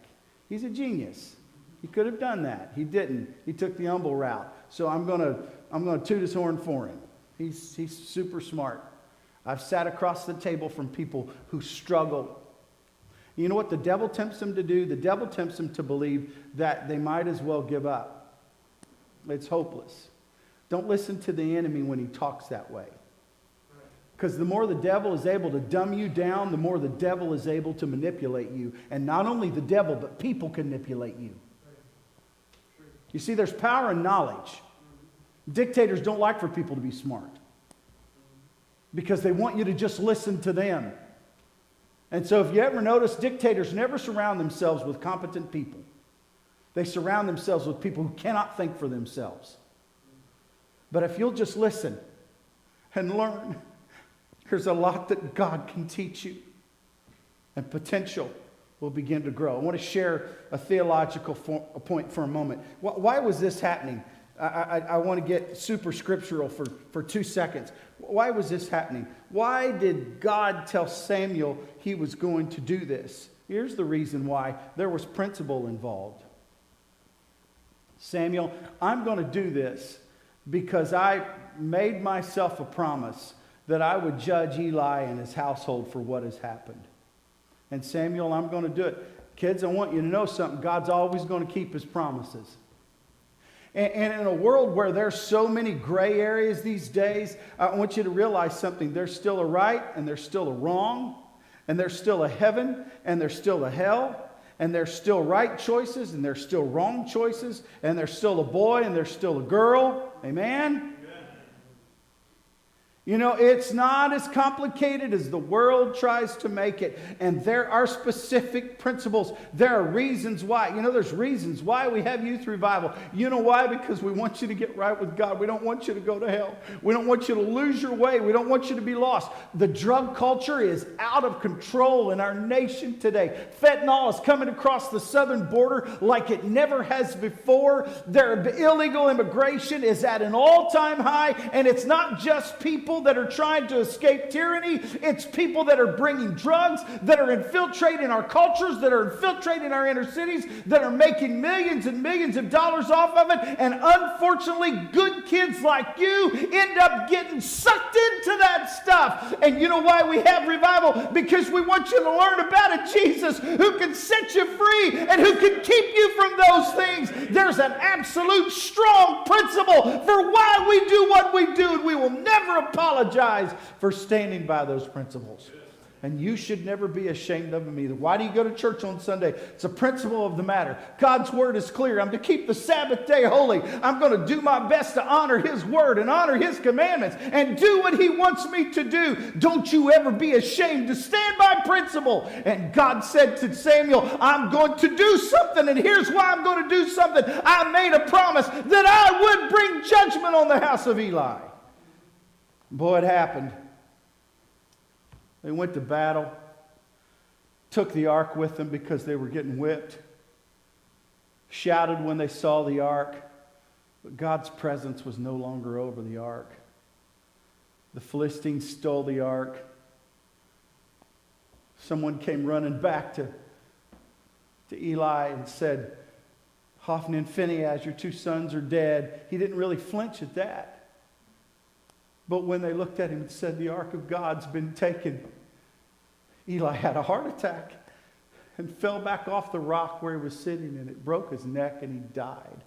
He's a genius. He could have done that. He didn't. He took the humble route. So I'm gonna toot his horn for him. He's super smart. I've sat across the table from people who struggle. You know what the devil tempts them to do? The devil tempts them to believe that they might as well give up. It's hopeless. Don't listen to the enemy when he talks that way. Because the more the devil is able to dumb you down, the more the devil is able to manipulate you. And not only the devil, but people can manipulate you. You see, there's power in knowledge. Dictators don't like for people to be smart, because they want you to just listen to them. And so if you ever notice, dictators never surround themselves with competent people. They surround themselves with people who cannot think for themselves. But if you'll just listen and learn, there's a lot that God can teach you, and potential will begin to grow. I want to share a theological point for a moment. Why was this happening? I want to get super scriptural for 2 seconds. Why was this happening? Why did God tell Samuel he was going to do this? Here's the reason why. There was principle involved. Samuel, I'm going to do this because I made myself a promise that I would judge Eli and his household for what has happened. And Samuel, I'm going to do it. Kids, I want you to know something. God's always going to keep his promises. And in a world where there's so many gray areas these days, I want you to realize something. There's still a right and there's still a wrong. And there's still a heaven and there's still a hell. And there's still right choices and there's still wrong choices. And there's still a boy and there's still a girl. Amen? You know, it's not as complicated as the world tries to make it. And there are specific principles. There are reasons why. You know, there's reasons why we have youth revival. You know why? Because we want you to get right with God. We don't want you to go to hell. We don't want you to lose your way. We don't want you to be lost. The drug culture is out of control in our nation today. Fentanyl is coming across the southern border like it never has before. Their illegal immigration is at an all-time high. And it's not just people that are trying to escape tyranny. It's people that are bringing drugs, that are infiltrating our cultures, that are infiltrating our inner cities, that are making millions and millions of dollars off of it. And unfortunately, good kids like you end up getting sucked into that stuff. And you know why we have revival? Because we want you to learn about a Jesus who can set you free and who can keep you from those things. There's an absolute strong principle for why we do what we do, and we will never apologize for standing by those principles. And you should never be ashamed of them either. Why do you go to church on Sunday? It's a principle of the matter. God's word is clear. I'm to keep the Sabbath day holy. I'm going to do my best to honor his word and honor his commandments and do what he wants me to do. Don't you ever be ashamed to stand by principle. And God said to Samuel, I'm going to do something, and here's why I'm going to do something. I made a promise that I would bring judgment on the house of Eli. Boy, it happened. They went to battle, took the ark with them because they were getting whipped, shouted when they saw the ark, but God's presence was no longer over the ark. The Philistines stole the ark. Someone came running back to Eli and said, Hophni and Phinehas, your 2 sons are dead. He didn't really flinch at that. But when they looked at him and said, the ark of God's been taken, Eli had a heart attack and fell back off the rock where he was sitting, and it broke his neck and he died.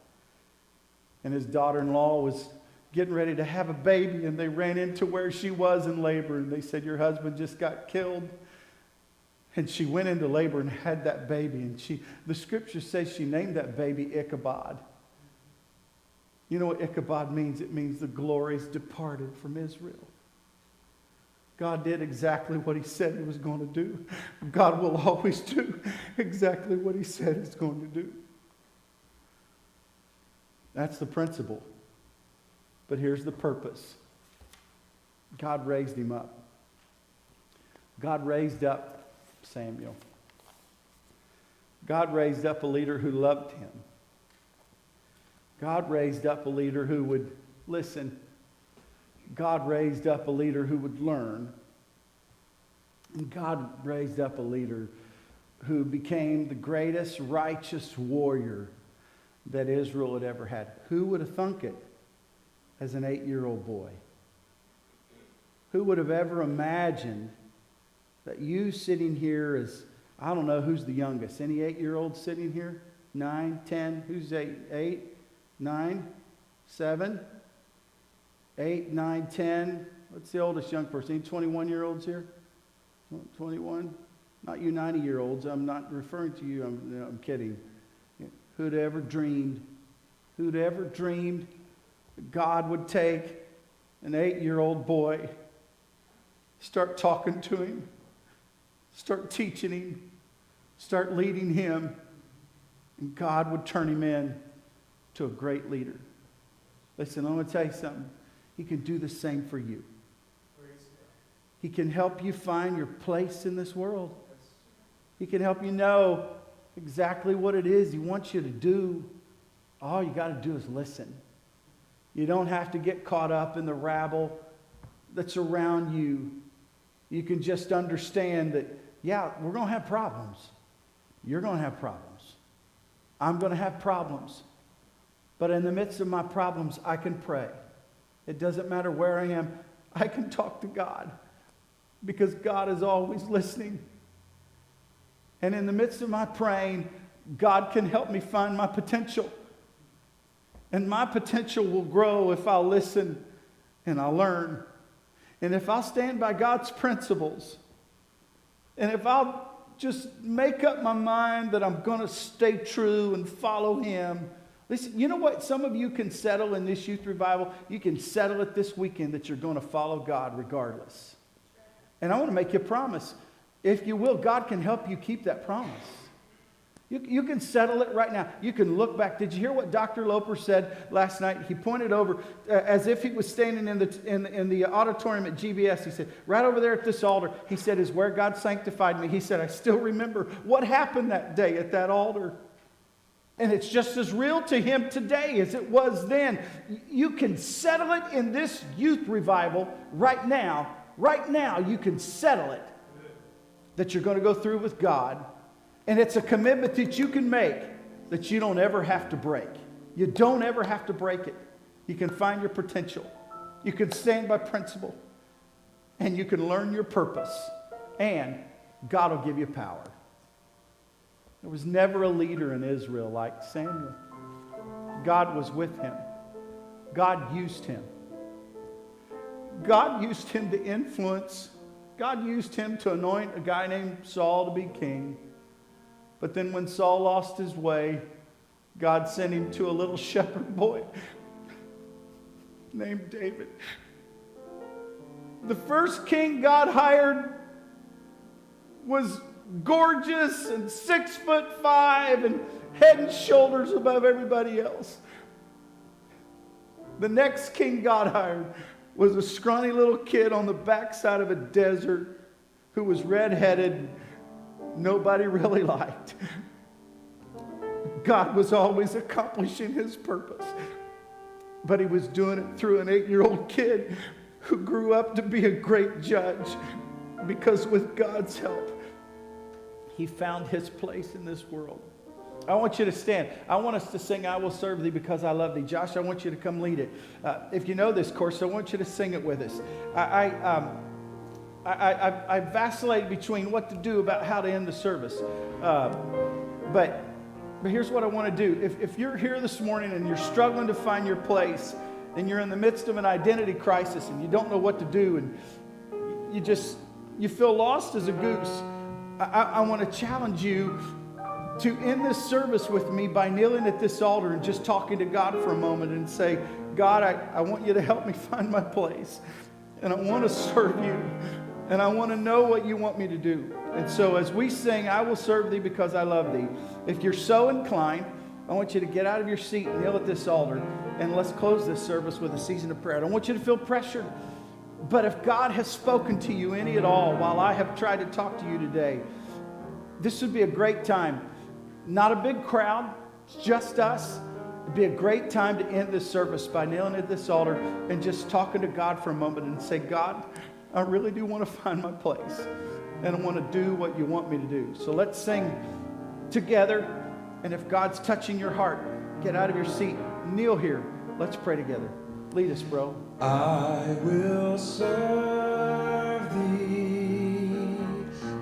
And his daughter-in-law was getting ready to have a baby, and they ran into where she was in labor, and they said, your husband just got killed. And she went into labor and had that baby, and the scripture says she named that baby Ichabod. You know what Ichabod means? It means the glories departed from Israel. God did exactly what he said he was going to do. God will always do exactly what he said he's going to do. That's the principle. But here's the purpose. God raised him up. God raised up Samuel. God raised up a leader who loved him. God raised up a leader who would listen. God raised up a leader who would learn. And God raised up a leader who became the greatest righteous warrior that Israel had ever had. Who would have thunk it as an 8-year-old boy? Who would have ever imagined that you sitting here is, I don't know, who's the youngest? Any 8-year-olds sitting here? 9, 10? Who's 8? 8, 9, 7, 8, 9, 10? What's the oldest young person? Any 21-year-olds here? 21? Not you 90-year-olds. I'm not referring to you. I'm kidding. Who'd ever dreamed God would take an 8-year-old boy, start talking to him, start teaching him, start leading him, and God would turn him in to a great leader. Listen, I'm going to tell you something. He can do the same for you. He can help you find your place in this world. He can help you know exactly what it is He wants you to do. All you got to do is listen. You don't have to get caught up in the rabble that's around you. You can just understand that, yeah, we're going to have problems. You're going to have problems. I'm going to have problems. But in the midst of my problems, I can pray. It doesn't matter where I am. I can talk to God because God is always listening. And in the midst of my praying, God can help me find my potential. And my potential will grow if I'll listen and I'll learn. And if I'll stand by God's principles. And if I'll just make up my mind that I'm going to stay true and follow Him. Listen, you know what? Some of you can settle in this youth revival. You can settle it this weekend that you're going to follow God regardless. And I want to make you a promise. If you will, God can help you keep that promise. You can settle it right now. You can look back. Did you hear what Dr. Loper said last night? He pointed over as if he was standing in the auditorium at GBS. He said, right over there at this altar, he said, is where God sanctified me. He said, I still remember what happened that day at that altar. And it's just as real to him today as it was then. You can settle it in this youth revival right now. Right now, you can settle it that you're going to go through with God. And it's a commitment that you can make that you don't ever have to break. You don't ever have to break it. You can find your potential. You can stand by principle. And you can learn your purpose. And God will give you power. There was never a leader in Israel like Samuel. God was with him. God used him. God used him to influence. God used him to anoint a guy named Saul to be king. But then when Saul lost his way, God sent him to a little shepherd boy named David. The first king God hired was gorgeous and 6'5" and head and shoulders above everybody else. The next king God hired was a scrawny little kid on the backside of a desert who was redheaded. Nobody really liked. God was always accomplishing His purpose. But He was doing it through an 8-year-old kid who grew up to be a great judge. Because with God's help, he found his place in this world. I want you to stand. I want us to sing, I Will Serve Thee Because I Love Thee. Josh, I want you to come lead it. If you know this chorus, I want you to sing it with us. I vacillated between what to do about how to end the service. But here's what I want to do. If you're here this morning and you're struggling to find your place, and you're in the midst of an identity crisis and you don't know what to do, and you feel lost as a goose, I want to challenge you to end this service with me by kneeling at this altar and just talking to God for a moment and say, God, I want you to help me find my place. And I want to serve you. And I want to know what you want me to do. And so as we sing, I will serve thee because I love thee. If you're so inclined, I want you to get out of your seat and kneel at this altar. And let's close this service with a season of prayer. I don't want you to feel pressured. But if God has spoken to you any at all while I have tried to talk to you today, this would be a great time. Not a big crowd, it's just us. It'd be a great time to end this service by kneeling at this altar and just talking to God for a moment and say, God, I really do want to find my place. And I want to do what you want me to do. So let's sing together. And if God's touching your heart, get out of your seat, kneel here. Let's pray together. Lead us, bro. I will serve thee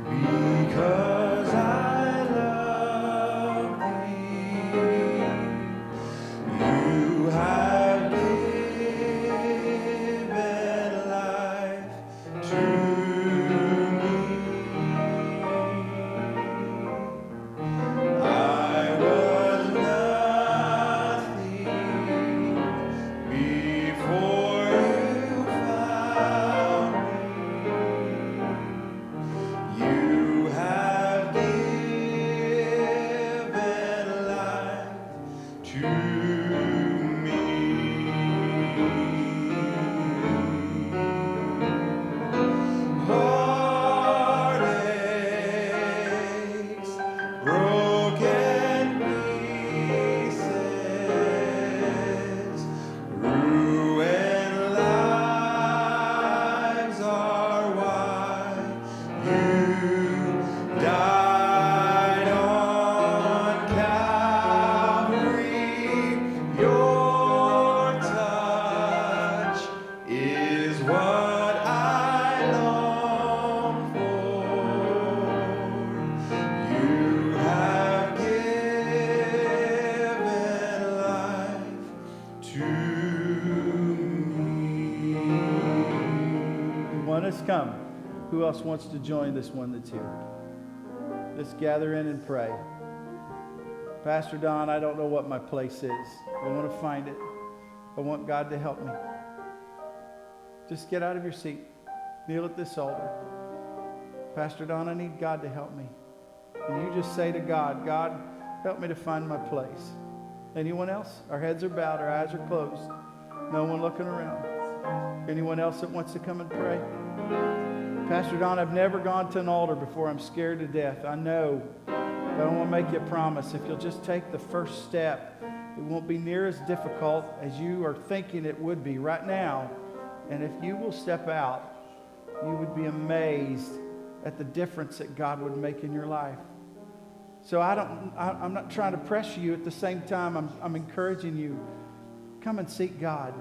because I love thee. You have given life to me. I was nothing before you found me. You have given life to me. Heartaches, broken pieces, ruined lives are why you died on Calvary. Your touch is what I long for. You have given life to me. One has come. Who else wants to join this one that's here? Let's gather in and pray. Pastor Don, I don't know what my place is. I want to find it. I want God to help me. Just get out of your seat. Kneel at this altar. Pastor Don, I need God to help me. And you just say to God, God, help me to find my place. Anyone else? Our heads are bowed, our eyes are closed. No one looking around. Anyone else that wants to come and pray? Pastor Don, I've never gone to an altar before. I'm scared to death. I know. But I want to make you a promise. If you'll just take the first step, it won't be near as difficult as you are thinking it would be right now. And if you will step out, you would be amazed at the difference that God would make in your life. So I'm not trying to pressure you. At the same time, I'm encouraging you. Come and seek God.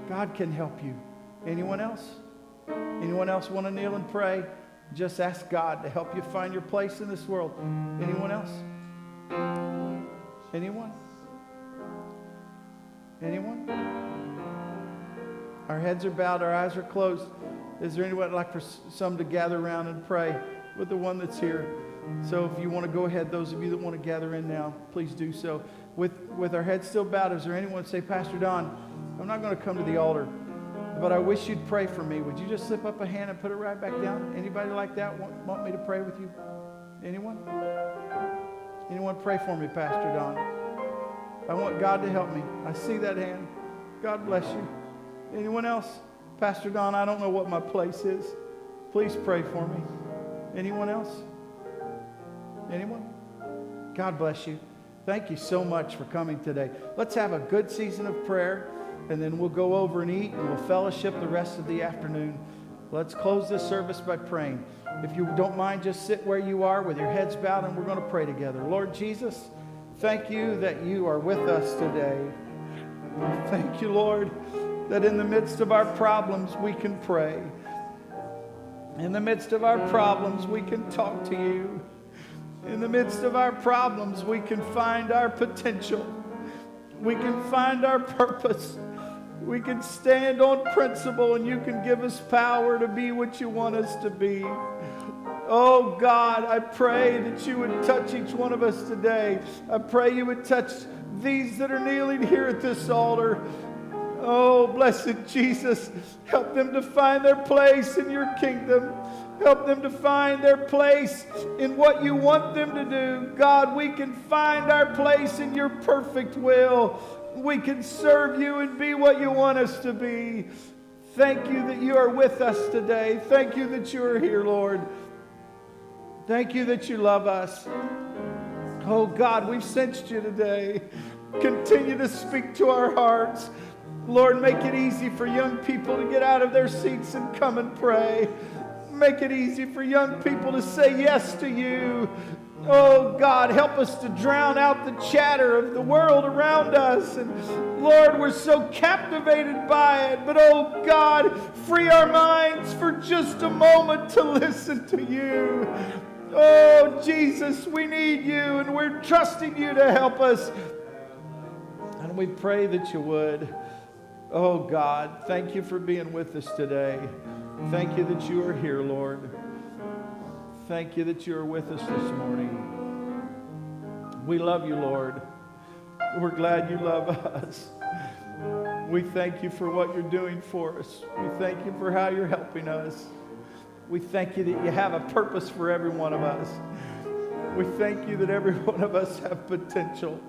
God can help you. Anyone else? Anyone else want to kneel and pray? Just ask God to help you find your place in this world. Anyone else? Anyone? Anyone? Our heads are bowed, our eyes are closed. Is there anyone like for some to gather around and pray with the one that's here? So if you want to go ahead, those of you that want to gather in now, please do so. With our heads still bowed, is there anyone say, Pastor Don, I'm not going to come to the altar, but I wish you'd pray for me. Would you just slip up a hand and put it right back down? Anybody like that want me to pray with you? Anyone? Anyone pray for me, Pastor Don? I want God to help me. I see that hand. God bless you. Anyone else? Pastor Don, I don't know what my place is. Please pray for me. Anyone else? Anyone? God bless you. Thank you so much for coming today. Let's have a good season of prayer, and then we'll go over and eat, and we'll fellowship the rest of the afternoon. Let's close this service by praying. If you don't mind, just sit where you are with your heads bowed, and we're going to pray together. Lord Jesus, thank you that you are with us today. Thank you, Lord, that in the midst of our problems, we can pray. In the midst of our problems, we can talk to you. In the midst of our problems, we can find our potential. We can find our purpose. We can stand on principle, and you can give us power to be what you want us to be. Oh God, I pray that you would touch each one of us today. I pray you would touch these that are kneeling here at this altar. Oh, blessed Jesus, help them to find their place in your kingdom. Help them to find their place in what you want them to do. God, we can find our place in your perfect will. We can serve you and be what you want us to be. Thank you that you are with us today. Thank you that you are here, Lord. Thank you that you love us. Oh God, we've sensed you today. Continue to speak to our hearts. Lord, make it easy for young people to get out of their seats and come and pray. Make it easy for young people to say yes to you. Oh God, help us to drown out the chatter of the world around us. And Lord, we're so captivated by it. But oh God, free our minds for just a moment to listen to you. Oh Jesus, we need you, and we're trusting you to help us. And we pray that you would. Oh God, thank you for being with us today. Thank you that you are here, Lord. Thank you that you are with us this morning. We love you, Lord. We're glad you love us. We thank you for what you're doing for us. We thank you for how you're helping us. We thank you that you have a purpose for every one of us. We thank you that every one of us have potential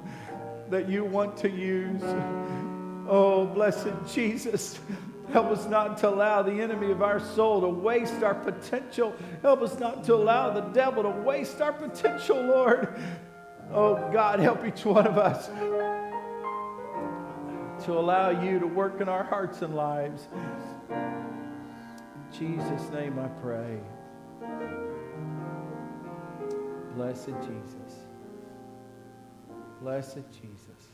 that you want to use. Oh, blessed Jesus. Help us not to allow the enemy of our soul to waste our potential. Help us not to allow the devil to waste our potential, Lord. Oh, God, help each one of us to allow you to work in our hearts and lives. In Jesus' name I pray. Blessed Jesus. Blessed Jesus.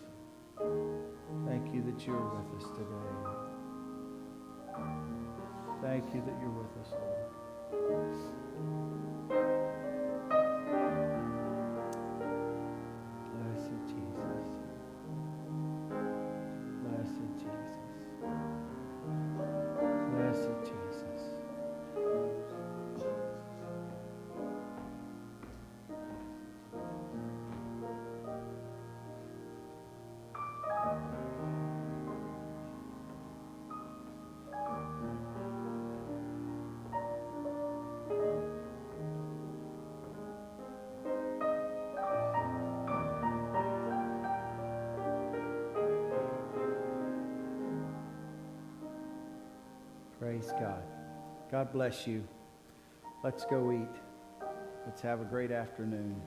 Thank you that you're with us today. Thank you that you're with us, Lord. Blessed Jesus. Blessed Jesus. Blessed Jesus. Praise God. God bless you. Let's go eat. Let's have a great afternoon.